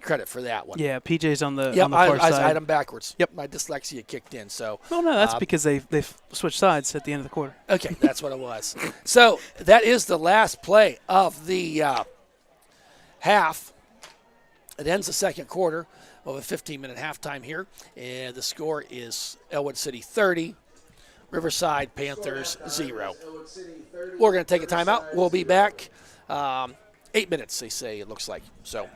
credit for that one. Yeah, PJ's on the Yep, on the far I side. had him backwards. Yep. My dyslexia kicked in. So. Oh no, that's because they switched sides at the end of the quarter. Okay, that's what it was. So that is the last play of the half. It ends the second quarter of a 15-minute halftime here, and the score is Ellwood City 30, Riverside Panthers 0. We're going to take a timeout. We'll be back. 8 minutes, they say, it looks like. So.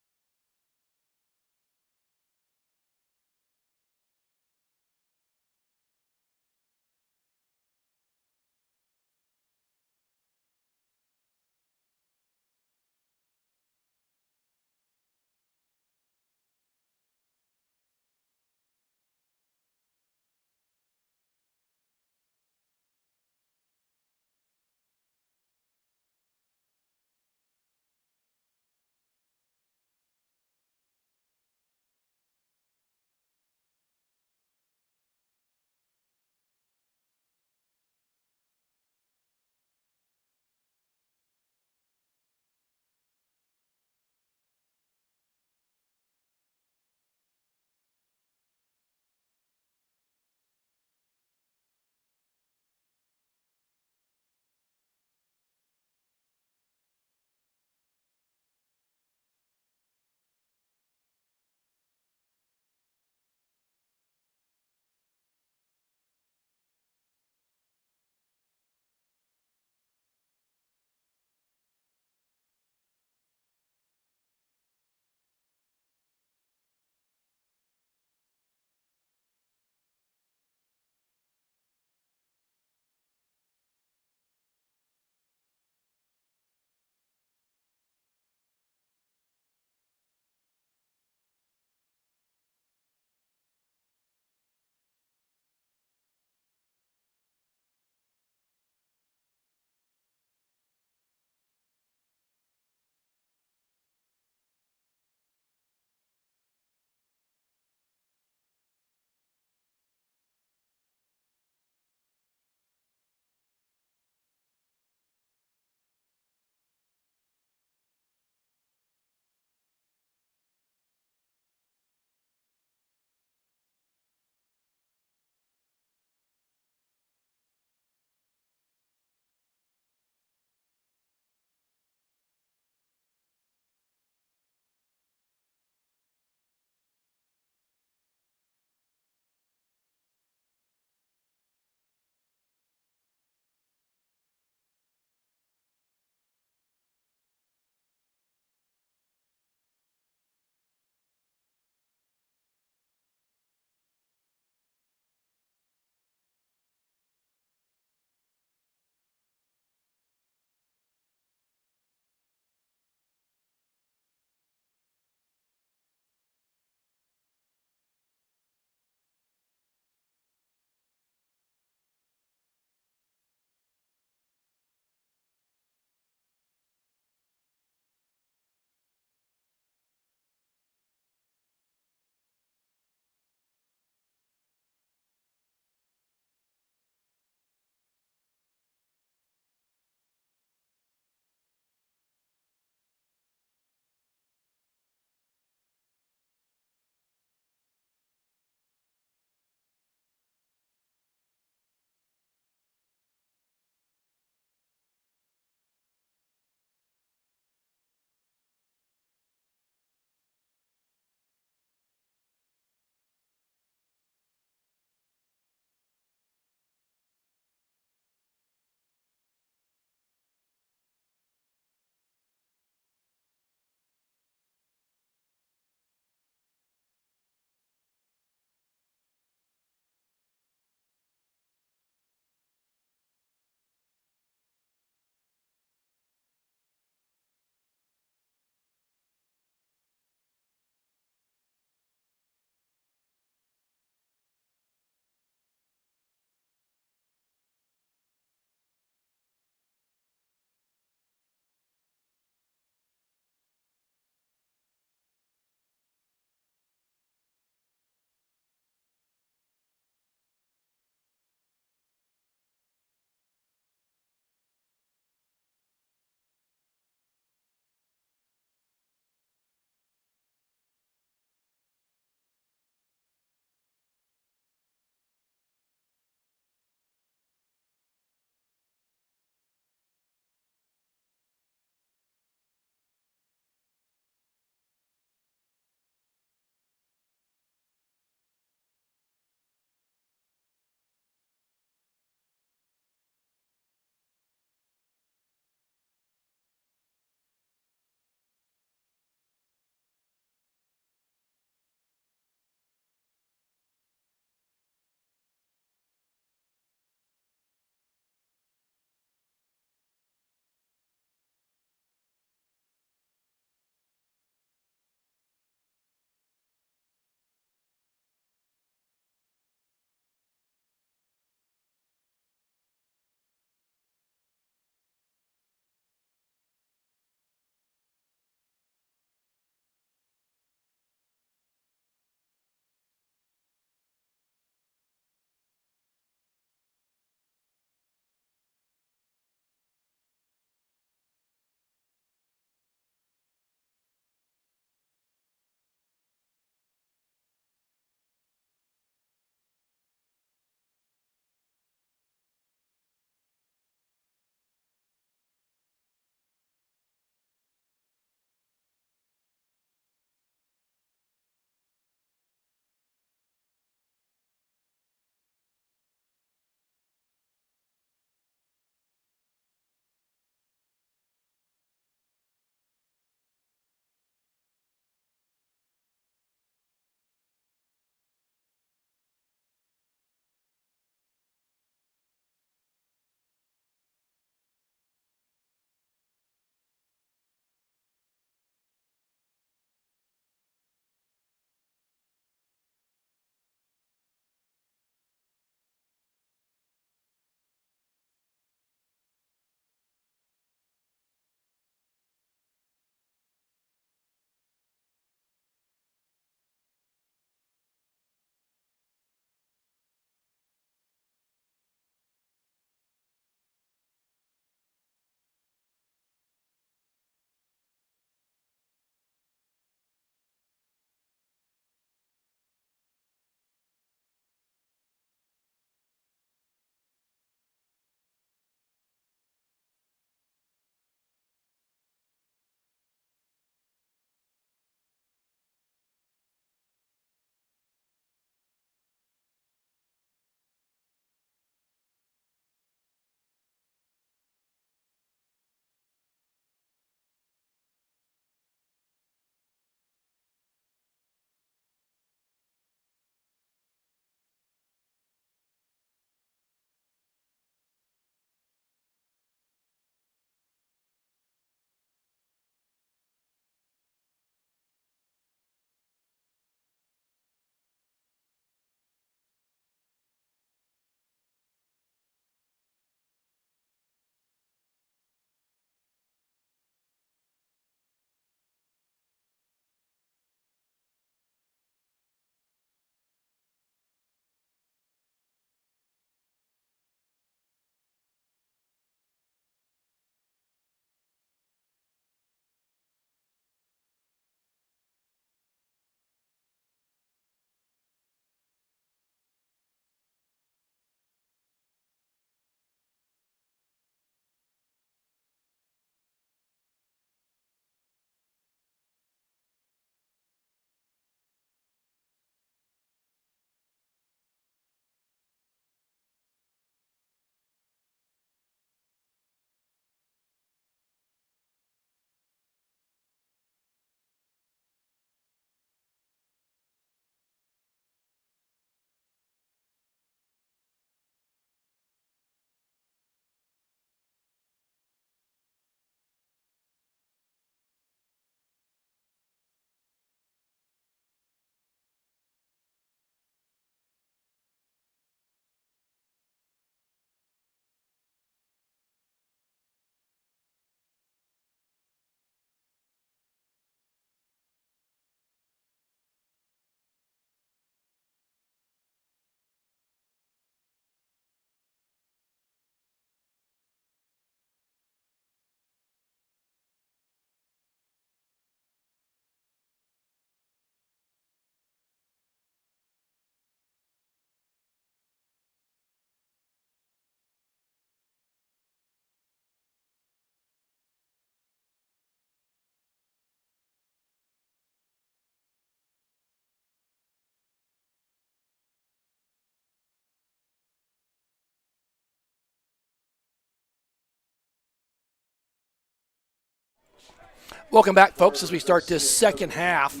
Welcome back, folks, as we start this second half.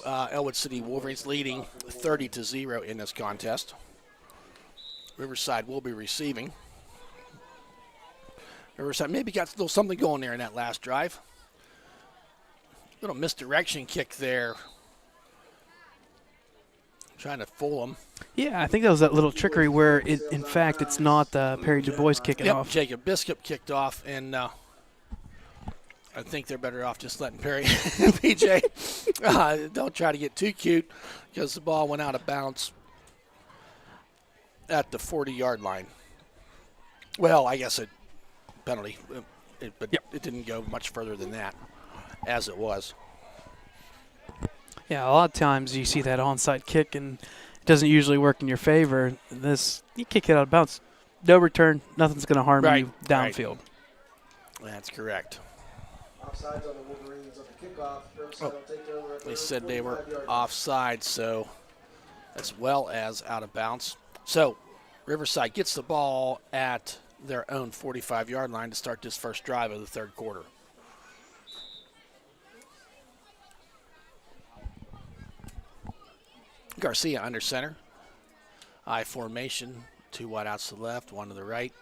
Ellwood City Wolverines leading 30-0 in this contest. Riverside will be receiving. Riverside maybe got a little something going there in that last drive. Little misdirection kick there. Trying to fool them. Yeah, I think that was that little trickery where, in fact, it's not Perry DuBois kicking off. Jacob Biscup kicked off, and I think they're better off just letting Perry PJ don't try to get too cute because the ball went out of bounds at the 40-yard line. Well, I guess a penalty, but it didn't go much further than that, as it was. Yeah, a lot of times you see that onside kick and it doesn't usually work in your favor. This, you kick it out of bounds, no return, nothing's going to harm you downfield. Right. That's correct. Offsides on the Wolverines on the kickoff. Riverside will take over at They their said they were 45-yard line. offside, so as well as out of bounds. So Riverside gets the ball at their own 45-yard line to start this first drive of the third quarter. Garcia under center. I formation. 2 wide outs to the left, 1 to the right.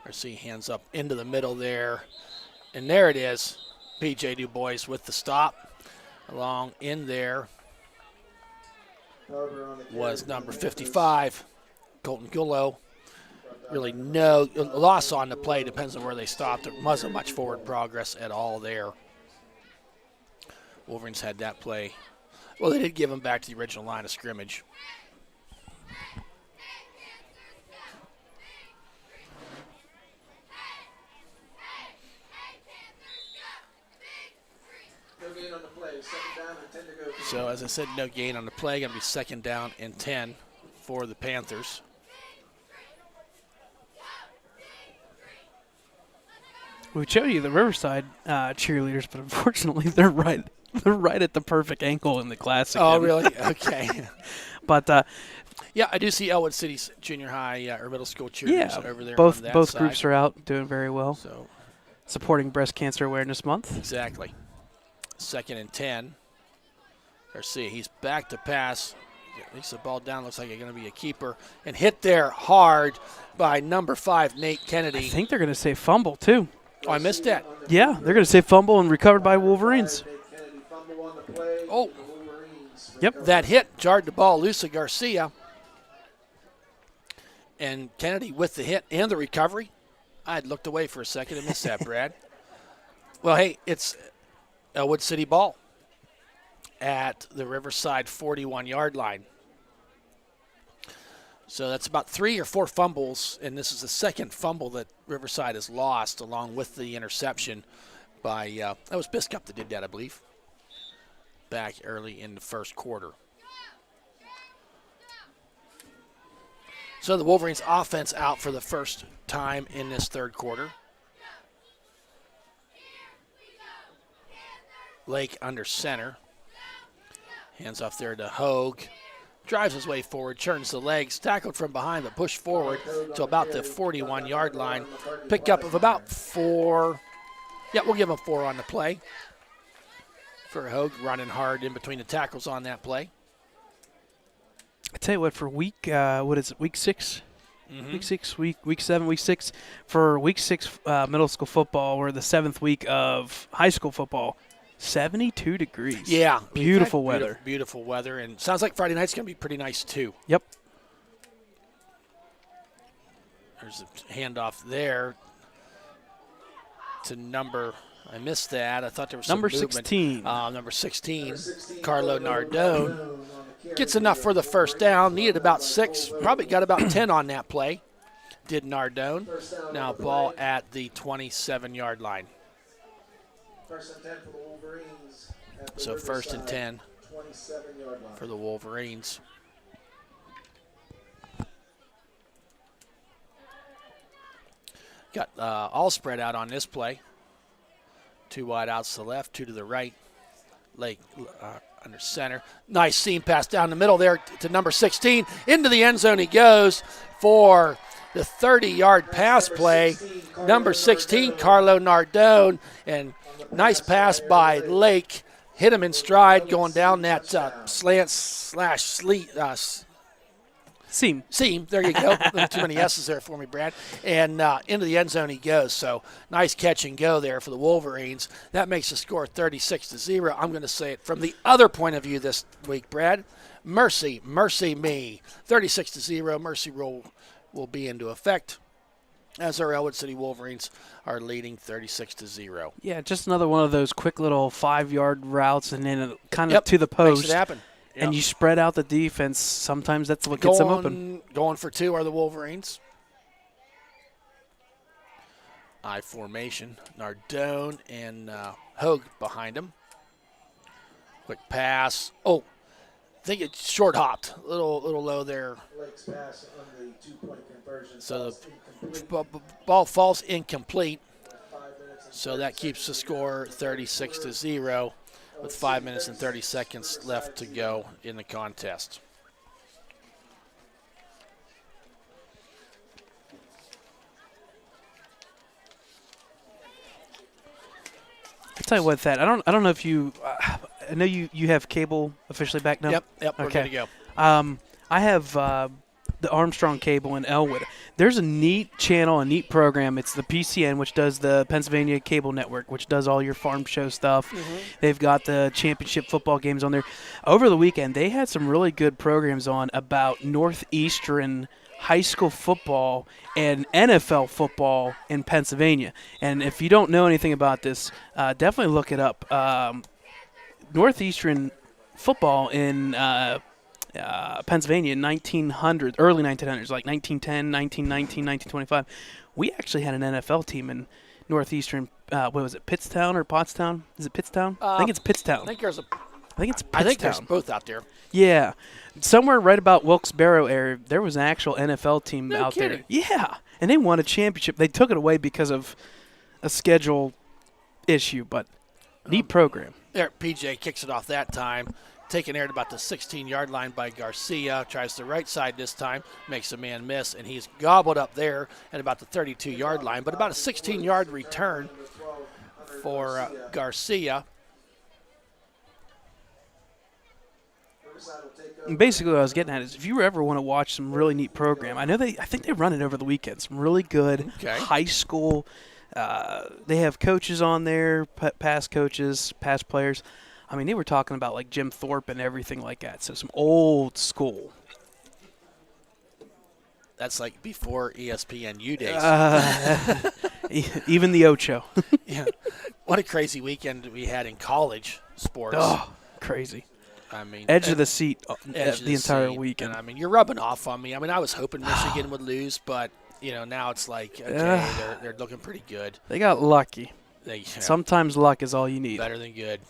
Garcia hands up into the middle there. And there it is. P.J. DuBois with the stop. Along in there was number 55, Colton Gullo. Really no loss on the play. Depends on where they stopped. There wasn't much forward progress at all there. Wolverines had that play. Well, they did give him back to the original line of scrimmage. No gain on the play. 2nd down and 10 to go. So, as I said, no gain on the play. Going to be 2nd down and 10 for the Panthers. We showed you the Riverside cheerleaders, but unfortunately they're right at the perfect ankle in the classic. Oh, really? Okay. But yeah, I do see Ellwood City's junior high or middle school cheerleaders over there. both on that both side. groups are out doing very well. So supporting Breast Cancer Awareness Month. exactly. 2nd and 10. Garcia, he's back to pass. Makes the ball down. Looks like it's going to be a keeper. And hit there hard by number 5, Nate Kennedy. I think they're going to say fumble too. Oh, I missed that. Yeah, they're going to say fumble and recovered by Wolverines. Oh, yep. That hit jarred the ball loose of Garcia. And Kennedy with the hit and the recovery. I'd looked away for a second and missed that, Brad. Well, hey, it's Ellwood City ball at the Riverside 41-yard line. So that's about 3 or 4 fumbles, and this is the second fumble that Riverside has lost, along with the interception by that was Biscup that did that, I believe, back early in the first quarter. So the Wolverines offense out for the first time in this third quarter. Lake under center. Hands off there to Hogue. Drives his way forward, turns the legs, tackled from behind, but pushed forward to about the 41-yard line. Pickup of about 4. Yeah, we'll give him 4 on the play. For Hogue, running hard in between the tackles on that play. I tell you what, for week 6? Mm-hmm. Week 7, week 6. For week 6 middle school football, we're the 7th week of high school football. 72 degrees. Yeah. Beautiful weather. Beautiful weather. And sounds like Friday night's going to be pretty nice, too. Yep. There's a handoff there to number – I missed that. I thought there was some number movement. 16. Number 16, Carlo Nardone. Gets enough for the first down. Needed about 6. Probably got about 10 on that play. Did Nardone. Now ball at the 27-yard line. 1st and 10 for the Wolverines. So 1st and 10 27-yard line. for the Wolverines. Got all spread out on this play. 2 wide outs to the left, 2 to the right. Lake under center. Nice seam pass down the middle there to number 16. Into the end zone he goes for the 30-yard pass play. Number 16, Carlo Nardone, and nice pass by Lake. Hit him in stride going down that slant slash Seam. There you go. Too many S's there for me, Brad. And into the end zone he goes. So nice catch and go there for the Wolverines. That makes the score 36-0. I'm going to say it from the other point of view this week, Brad. Mercy me. 36-0. Mercy rule will be into effect as our Ellwood City Wolverines are leading 36-0. Yeah, just another one of those quick little 5-yard routes and then kind of to the post. Makes it happen. Yep. And you spread out the defense. Sometimes that's what gets them open. Going for two are the Wolverines. I formation. Nardone and Hogue behind him. Quick pass. Oh, I think it's short hopped. A little low there. Lake's pass on the 2-point conversion. So the ball falls incomplete. So that keeps the score 36-0. With 5 minutes and 30 seconds left to go in the contest. I'll tell you what, Thad, I don't know if you I know you have cable officially back now. Yep, okay. We're good to go. I have the Armstrong cable in Ellwood. There's a neat channel, a neat program. It's the PCN, which does the Pennsylvania Cable Network, which does all your farm show stuff. Mm-hmm. They've got the championship football games on there. Over the weekend, they had some really good programs on about Northeastern high school football and NFL football in Pennsylvania. And if you don't know anything about this, definitely look it up. Northeastern football in Pennsylvania in early 1900s, like 1910, 1919, 1925. We actually had an NFL team in Northeastern, what was it, Pittstown or Pottstown? Is it Pittstown? I think it's Pittstown. I think it's Pittstown. I think there's both out there. Yeah. Somewhere right about Wilkes-Barre area, there was an actual NFL team out kidding. there. Yeah. And they won a championship. They took it away because of a schedule issue, but neat program. There, PJ kicks it off that time. Taken there at about the 16-yard line by Garcia. Tries the right side this time. Makes a man miss, and he's gobbled up there at about the 32-yard line. But about a 16-yard return for Garcia. And basically what I was getting at is if you ever want to watch some really neat program, I think they run it over the weekend. Some really good high school. They have coaches on there, past coaches, past players. I mean, they were talking about like Jim Thorpe and everything like that. So some old school. That's like before ESPNU days. Even the Ocho. Yeah. What a crazy weekend we had in college sports. Oh, crazy. I mean, edge of the seat the entire weekend. And, I mean, you're rubbing off on me. I mean, I was hoping Michigan would lose, but now it's like, okay, they're looking pretty good. They got lucky. Sometimes luck is all you need. Better than good.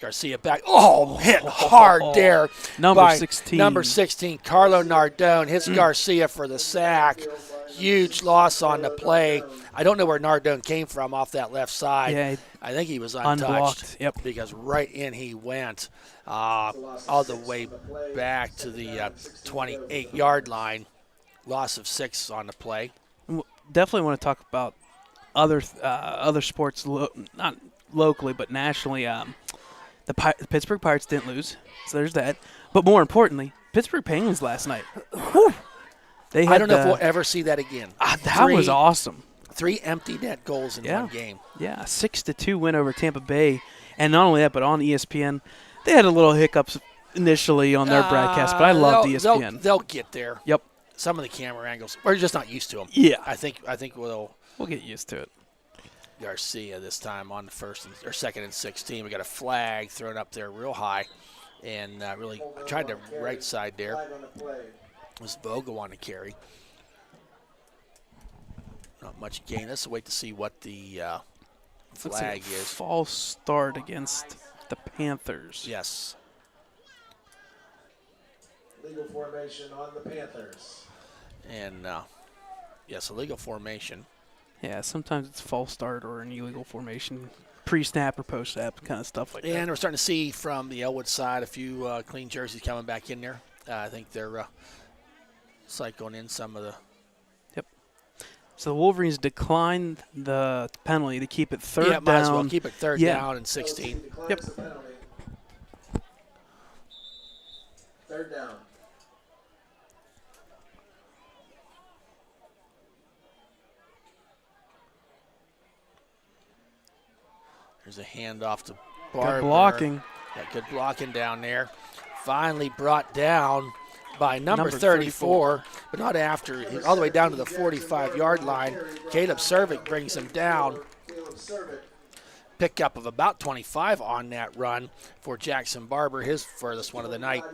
Garcia back. Oh, hit hard there. Number 16. Number 16, Carlo Nardone hits Garcia for the sack. Huge loss on the play. I don't know where Nardone came from off that left side. Yeah, I think he was untouched. Unblocked. Yep. Because right in he went all the way back to the 28-yard line. Loss of 6 on the play. Definitely want to talk about other sports, not locally but nationally. The Pittsburgh Pirates didn't lose, so there's that. But more importantly, Pittsburgh Penguins last night. I don't know if we'll ever see that again. That was awesome. 3 empty net goals in one game. Yeah, 6-2 win over Tampa Bay. And not only that, but on ESPN, they had a little hiccups initially on their broadcast, but I love ESPN. They'll get there. Yep. Some of the camera angles, we're just not used to them. Yeah. I think we'll get used to it. Garcia this time on the second and 16. We got a flag thrown up there real high, and really tried to right side there. Was Vogel on the carry. Not much gain. Let's wait to see what the flag is. False start against the Panthers. Yes. Legal formation on the Panthers. And yes, a legal formation. Yeah, sometimes it's false start or an illegal formation, pre-snap or post-snap, kind of stuff like that. And we're starting to see from the Ellwood side a few clean jerseys coming back in there. I think they're cycling in some of the So the Wolverines declined the penalty to keep it third down. Might as well keep it third Yeah. down and 16. Yep. Third down. There's a handoff to Barber. Good blocking. Yeah, good blocking down there. Finally brought down by number 34, but not after. He's all the way down to the 45-yard line. Caleb Cervic brings him down. Pickup of about 25 on that run for Jackson Barber, his furthest one of the night.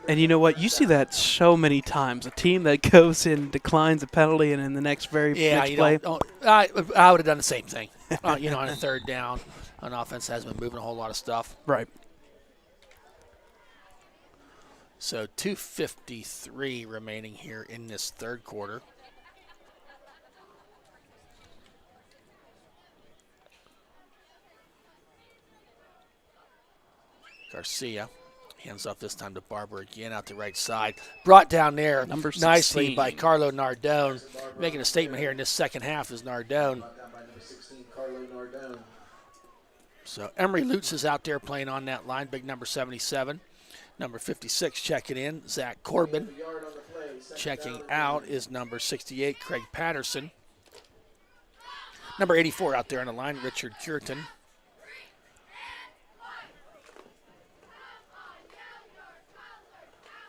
And you know what? You see that so many times. A team that goes in, declines a penalty, and in the next next play. I would have done the same thing. On a third down, on offense hasn't been moving a whole lot of stuff. Right. So 2:53 remaining here in this third quarter. Garcia hands off this time to Barber again out the right side. Brought down there nicely by Carlo Nardone. Making a statement here in this second half is Nardone. So Emery Lutz is out there playing on that line, big number 77. Number 56 checking in, Zach Corbin. Checking out is number 68, Craig Patterson. Number 84 out there on the line, Richard Curtin.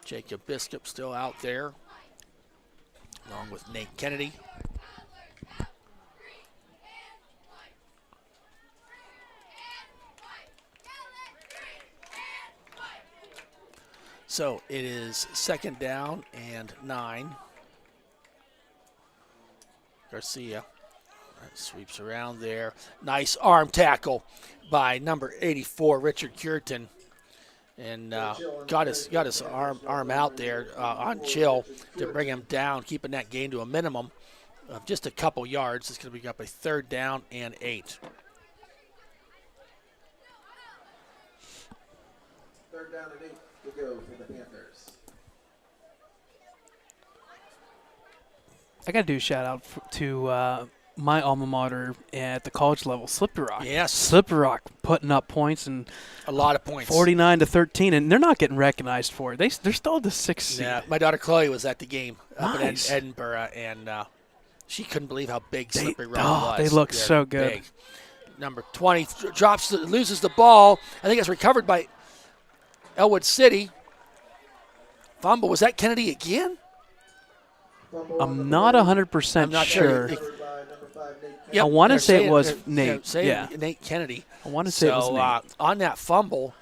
Jacob Biscup still out there, along with Nate Kennedy. So it is second down and 9. Garcia sweeps around there. Nice arm tackle by number 84, Richard Curtin. And got his arm out there on chill to bring him down, keeping that gain to a minimum of just a couple yards. It's going to be up a third down and 8. Third down and 8 to go for the Panthers. I got to do a shout out to my alma mater at the college level, Slippery Rock. Yes. Slippery Rock putting up points, and a lot of points. 49-13, and they're not getting recognized for it. They're still the 6th seed. Yeah, my daughter Chloe was at the game up Nice. in Edinburgh, and she couldn't believe how big Slippery Rock was. They look They're so good. big. Number 20 loses the ball. I think it's recovered by Ellwood City. Fumble. Was that Kennedy again? I'm not 100% sure. Yep, I want to say it was they're Nate. Yeah, Nate Kennedy. I want to say it was Nate. On that fumble,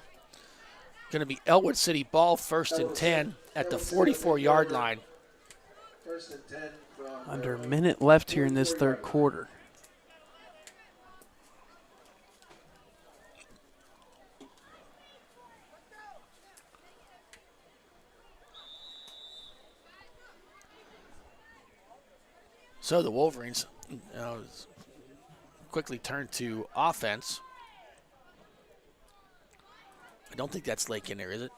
going to be Ellwood City ball, 1st and 10 at the 44-yard line. First and 10 from Under a minute left here in this third quarter. So the Wolverines quickly turn to offense. I don't think that's Lake in there, is it?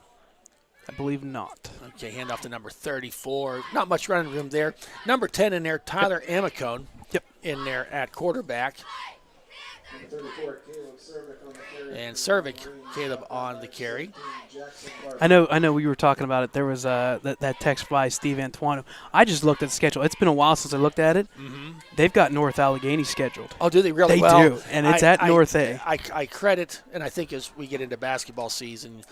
I believe not. Okay, handoff to number 34. Not much running room there. Number 10 in there, Tyler Amicone. Yep. In there at quarterback. number 34, Caleb Cervic on the carry. And Cervic, Caleb on the carry. I know we were talking about it. There was that text by Steve Antuano. I just looked at the schedule. It's been a while since I looked at it. Mm-hmm. They've got North Allegheny scheduled. Oh, do they really? They well, do, and it's at North A. I credit, and I think as we get into basketball season,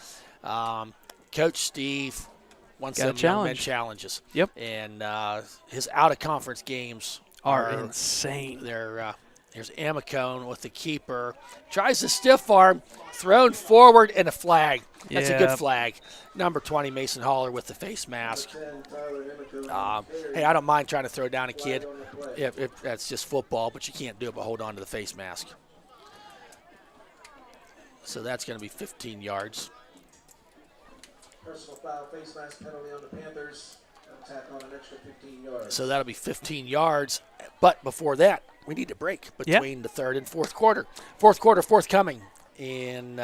Coach Steve wants some young men challenges. Yep. And his out-of-conference games are insane. There's Amicone with the keeper. Tries to stiff arm, thrown forward, and a flag. That's a good flag. Number 20, Mason Haller with the face mask. Hey, I don't mind trying to throw down a kid if that's just football, but you can't do it but hold on to the face mask. So that's going to be 15 yards. Personal foul, face mask penalty on the Panthers. Attack on an extra 15 yards. So that'll be 15 yards. But before that, we need a break between the third and fourth quarter. Fourth quarter forthcoming in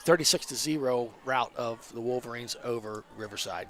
36-0 rout of the Wolverines over Riverside.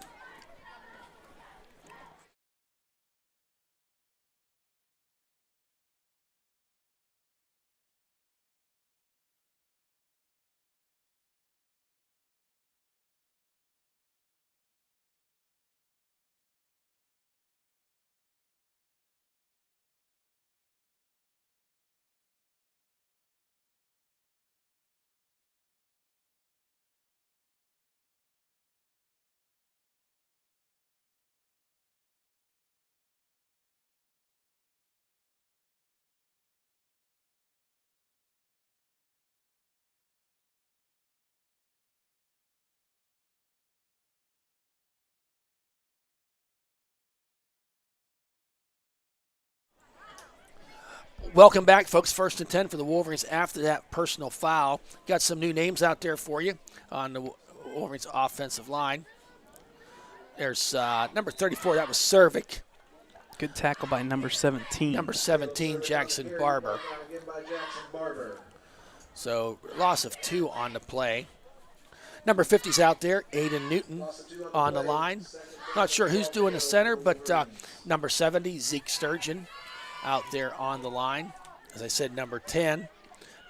Welcome back, folks. 1st and 10 for the Wolverines after that personal foul. Got some new names out there for you on the Wolverines offensive line. There's number 34. That was Cervic. Good tackle by number 17. Number 17, Jackson Barber. So loss of 2 on the play. Number 50's out there, Aiden Newton on the line. Not sure who's doing the center, but number 70, Zeke Sturgeon, out there on the line. As I said, number 10,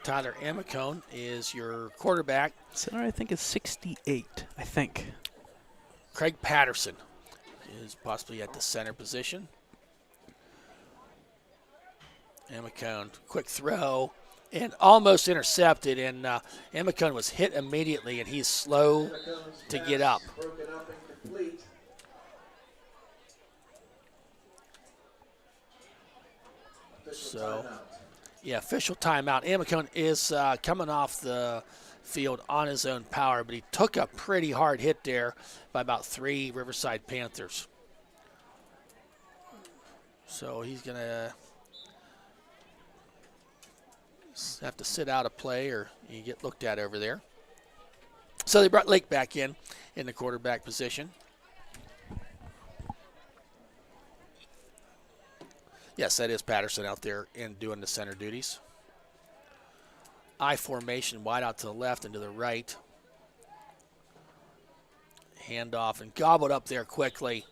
Tyler Amicone is your quarterback. Center, I think, is 68, I think. Craig Patterson is possibly at the center position. Amicone, quick throw, and almost intercepted, and Amicone was hit immediately, and he's slow to get up. So, yeah, official timeout. Amicone is coming off the field on his own power, but he took a pretty hard hit there by about 3 Riverside Panthers. So he's going to have to sit out a play, or you get looked at over there. So they brought Lake back in the quarterback position. Yes, that is Patterson out there and doing the center duties. I formation, wide out to the left and to the right. Handoff and gobbled up there quickly.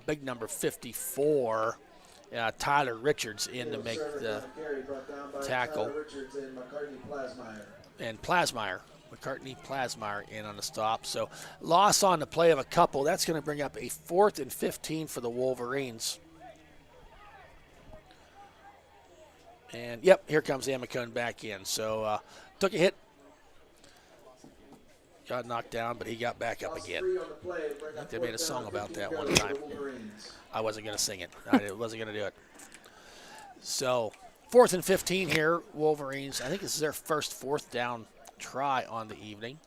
Big number 54, Tyler Richards in to make the tackle. And McCartney Plasmeyer in on the stop. So loss on the play of a couple. That's going to bring up a 4th and 15 for the Wolverines. And, yep, here comes Amicone back in. So took a hit, got knocked down, but he got back up again. I think they made a song about that one time. I wasn't going to sing it. I wasn't going to do it. So 4th and 15 here, Wolverines. I think this is their first 4th down try on the evening.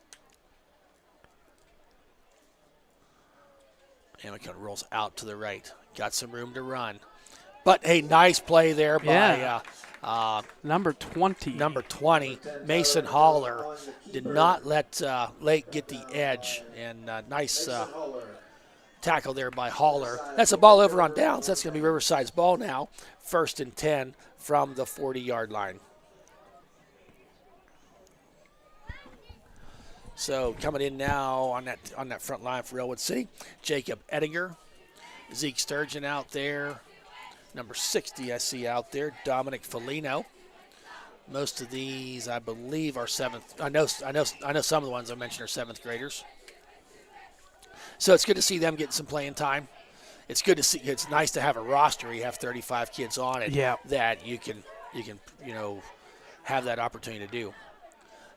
Amicone rolls out to the right. Got some room to run. But, hey, nice play there by number 20. Number 20, Mason Haller. Did not let Lake get the edge. And nice tackle there by Haller. That's a ball over on downs. That's going to be Riverside's ball now. 1st and 10 from the 40-yard line. So coming in now on that front line for Ellwood City, Jacob Ettinger, Zeke Sturgeon out there. Number 60 I see out there, Dominic Felino. Most of these, I believe, are 7th. I know some of the ones I mentioned are 7th graders. So it's good to see them getting some playing time. It's good to see. It's nice to have a roster. You have 35 kids on it that you can have that opportunity to do.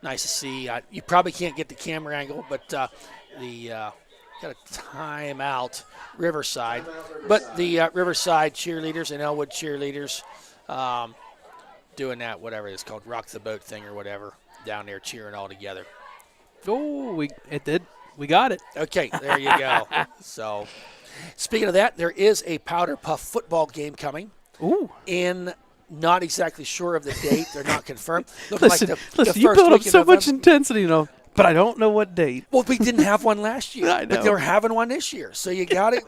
Nice to see. You probably can't get the camera angle, but got a timeout, Riverside. But the Riverside cheerleaders and Ellwood cheerleaders doing that, whatever it's called, rock the boat thing or whatever, down there cheering all together. Oh, it did. We got it. Okay, there you go. So, speaking of that, there is a Powder Puff football game coming. Ooh. Not exactly sure of the date. They're not confirmed. Listen, you build up so much intensity, but I don't know what date. Well, we didn't have one last year, I know. but they're having one this year. So you got it,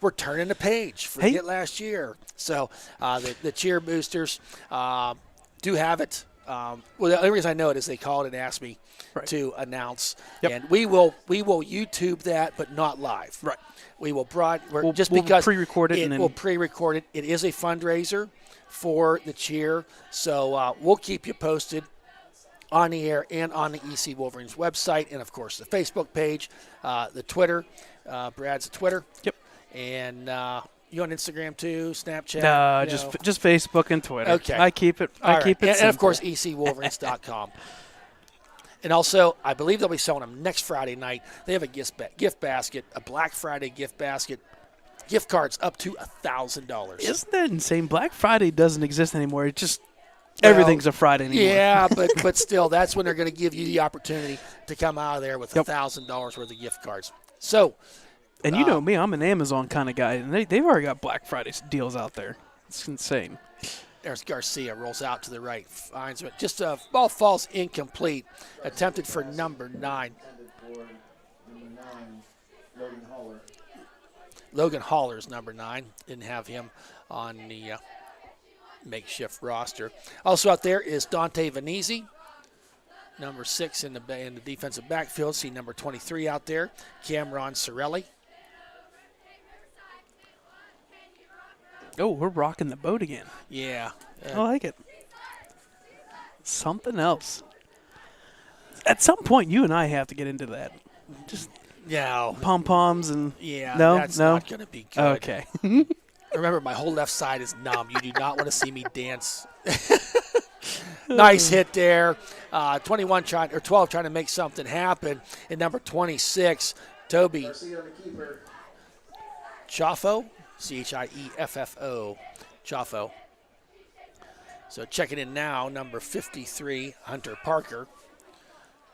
we're turning the page. Forget last year. So the cheer boosters do have it. Well, the only reason I know it is they called and asked me to announce. Yep. And we will YouTube that, but not live. Right. We will we'll pre-record it. We'll pre-record it. It is a fundraiser for the cheer. So we'll keep you posted on the air and on the EC Wolverines website, and of course the Facebook page, the Twitter. Brad's Twitter. Yep. And you on Instagram too, Snapchat? No, just Facebook and Twitter. Okay. I keep it. And of course ecwolverines.com. And also, I believe they'll be selling them next Friday night. They have a gift basket, a Black Friday gift basket. Gift cards up to $1,000. Isn't that insane? Black Friday doesn't exist anymore. It just everything's a Friday anymore. Yeah, but still, that's when they're going to give you the opportunity to come out of there with $1,000 worth of gift cards. So, and you know me, I'm an Amazon kind of guy, and they've already got Black Friday deals out there. It's insane. There's Garcia, rolls out to the right, finds it. Just a ball falls incomplete. Attempted for number 9. Intended for number 9, Logan Haller. Logan Haller's number 9. Didn't have him on the makeshift roster. Also out there is Dante Venezi, number 6 in the defensive backfield. See number 23 out there, Cameron Sorelli. Oh, we're rocking the boat again. Yeah. I like it. Something else. At some point, you and I have to get into that. Just No. pom-poms and... Yeah, No? that's No? not going to be good. Okay. Remember, my whole left side is numb. You do not want to see me dance. Nice hit there. 12 trying to make something happen. And number 26, Toby Garcia on the keeper. Chaffo, Chieffo, Chaffo. So checking in now, number 53, Hunter Parker.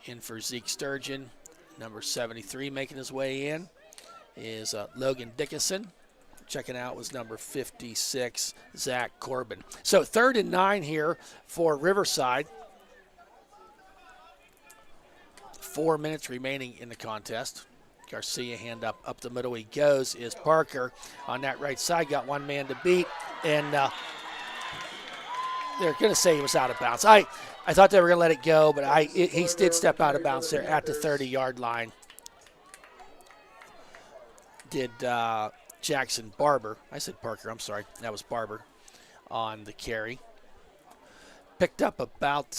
In for Zeke Sturgeon. Number 73 making his way in is Logan Dickinson. Checking out was number 56, Zach Corbin. So 3rd and 9 here for Riverside. 4 minutes remaining in the contest. Garcia hand up the middle he goes is Parker on that right side. Got one man to beat, and they're going to say he was out of bounds. I thought they were going to let it go, but he did step out of bounds there at the 30-yard line. Did Jackson Barber. I said Parker, I'm sorry. That was Barber on the carry. Picked up about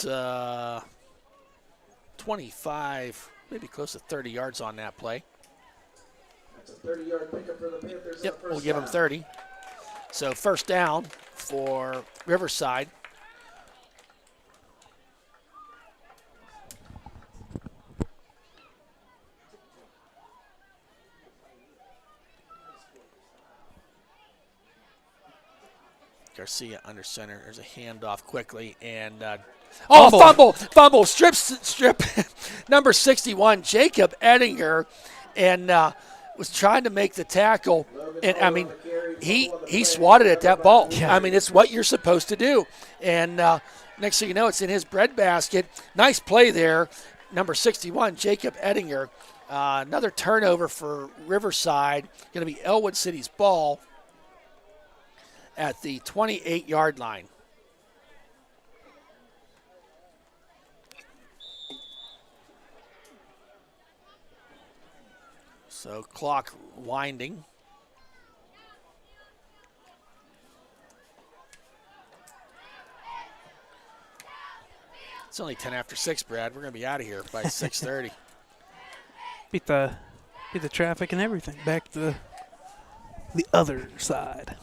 25, maybe close to 30 yards on that play. That's a 30-yard pickup for the Panthers. Yep, we'll give him 30. So first down for Riverside. Garcia under center. There's a handoff quickly, and fumble, strip. Number 61, Jacob Ettinger, and was trying to make the tackle, and I mean, he swatted at that ball. Yeah. I mean, it's what you're supposed to do, and next thing you know, it's in his breadbasket. Nice play there, number 61, Jacob Ettinger. Another turnover for Riverside. Going to be Ellwood City's ball at the 28-yard line. So clock winding. It's only 10 after 6, Brad. We're going to be out of here by 6:30. Beat the traffic and everything. Back to the other side.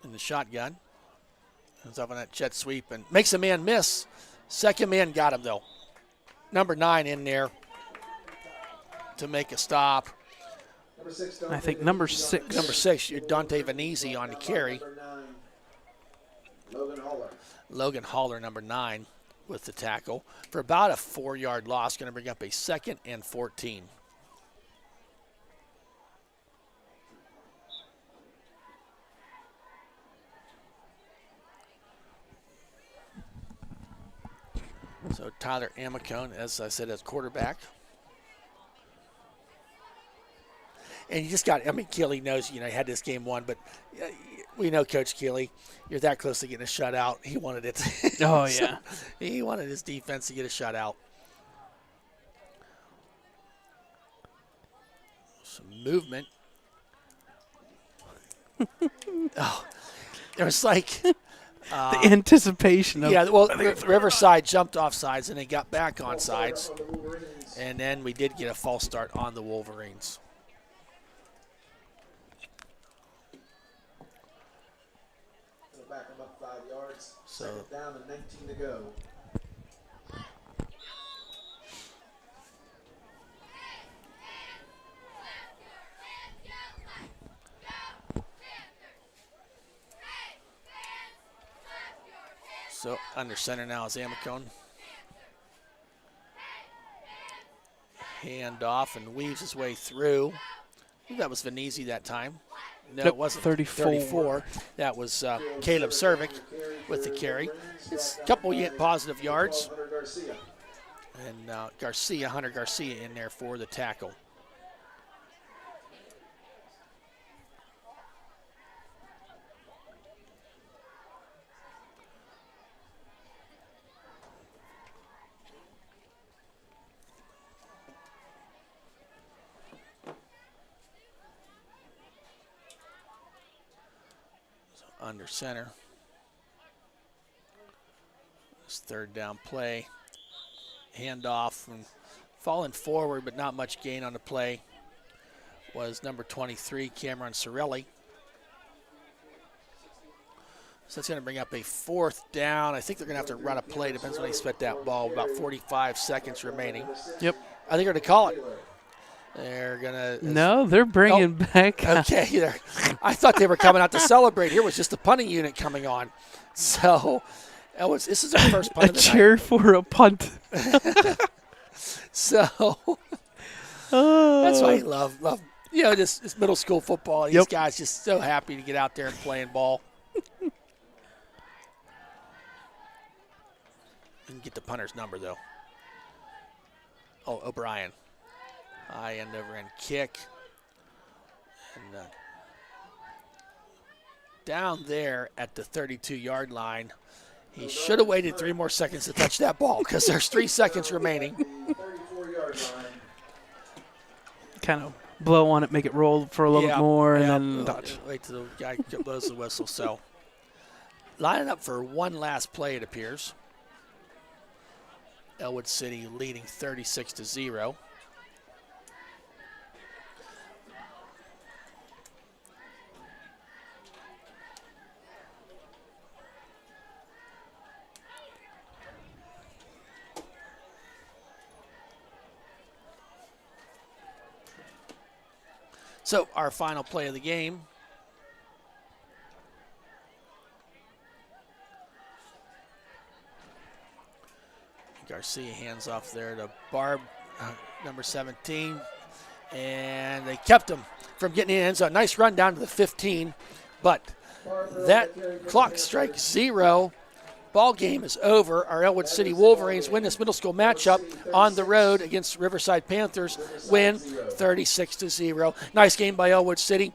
In the shotgun. Comes up on that jet sweep and makes a man miss. Second man got him, though. Number 9 in there to make a stop. I think number 6. Number 6, Dante Venezi on the carry. Logan Haller, number 9, with the tackle. For about a 4-yard loss, going to bring up a 2nd and 14. So Tyler Amicone, as I said, as quarterback. And you just got, I mean, Keeley knows, he had this game won, but we know Coach Keeley, you're that close to getting a shutout. He wanted it. Oh, So yeah. he wanted his defense to get a shutout. Some movement. It was like The anticipation of Riverside jumped off sides and they got back on sides. And then we did get a false start on the Wolverines. Back them up 5 yards. So Second down and 19 to go. So under center now is Amicone. Hand off and weaves his way through. I think that was Venezi that time. No, Nope, it wasn't. 34. That was Caleb Cervic with the carry. It's a couple positive yards. And Hunter Garcia in there for the tackle. Under center. This third down play. Handoff and falling forward, but not much gain on the play, was number 23, Cameron Sorelli. So that's going to bring up a fourth down. I think they're going to have to run a play. Depends when they spit that ball. About 45 seconds remaining. Yep. I think they're going to call it. They're going to. No, they're bringing back. Okay. I thought they were coming out to celebrate. Here was just the punting unit coming on. So this is our first punt of the cheer night. For a punt. So that's why I love. This middle school football. These guys just so happy to get out there and playing ball. Didn't get the punter's number, though. Oh, O'Brien. High end over end kick. And down there at the 32-yard line, he should have waited 3 more seconds to touch that ball because there's 3 seconds remaining. 34-yard line. Kind of blow on it, make it roll for a little bit more, and then touch. Wait till the guy blows the whistle. So lining up for one last play, it appears. Ellwood City leading 36-0. So our final play of the game. Garcia hands off there to Barb, number 17. And they kept him from getting in. So a nice run down to the 15. But that clock strikes 0. Ball game is over. Our Ellwood City Wolverines win this middle school matchup on the road against Riverside Panthers. Win 36-0. Nice game by Ellwood City.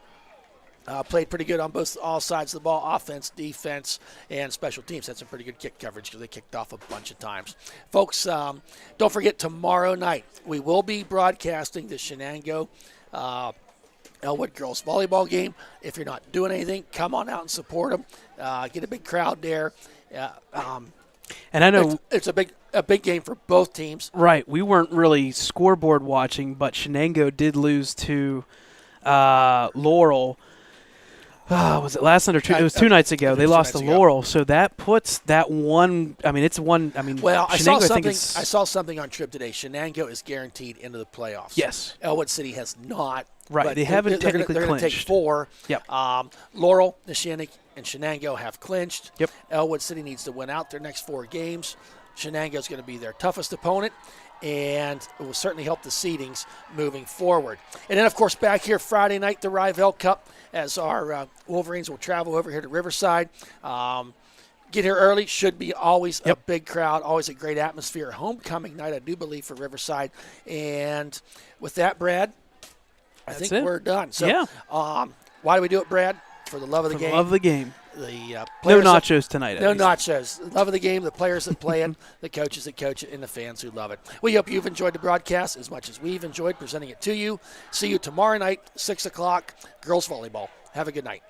Played pretty good on all sides of the ball, offense, defense, and special teams. Had some pretty good kick coverage because they kicked off a bunch of times. Folks, don't forget tomorrow night we will be broadcasting the Shenango Ellwood girls volleyball game. If you're not doing anything, come on out and support them. Get a big crowd there. And I know it's a big game for both teams. Right. We weren't really scoreboard watching, but Shenango did lose to Laurel. Was it last night or two? It was 2 nights ago. They lost to Laurel, so that puts that one. I mean, it's one. I mean, well, Shenango, I saw something on Trip today. Shenango is guaranteed into the playoffs. Yes. Ellwood City has not. Right. They haven't technically clinched. They're going to take 4. Yep. Laurel, Neshannock, and Shenango have clinched. Yep. Ellwood City needs to win out their next 4 games. Shenango is going to be their toughest opponent, and it will certainly help the seedings moving forward. And then, of course, back here Friday night, the Rivell Cup, as our Wolverines will travel over here to Riverside. Get here early. Should be always a big crowd, always a great atmosphere. Homecoming night, I do believe, for Riverside. And with that, Brad, I think we're done. So, why do we do it, Brad? For the love of the game. For the love of the game. The no nachos tonight. No nachos. Love of the game, the players that play it, the coaches that coach it, and the fans who love it. We hope you've enjoyed the broadcast as much as we've enjoyed presenting it to you. See you tomorrow night, 6 o'clock, girls volleyball. Have a good night.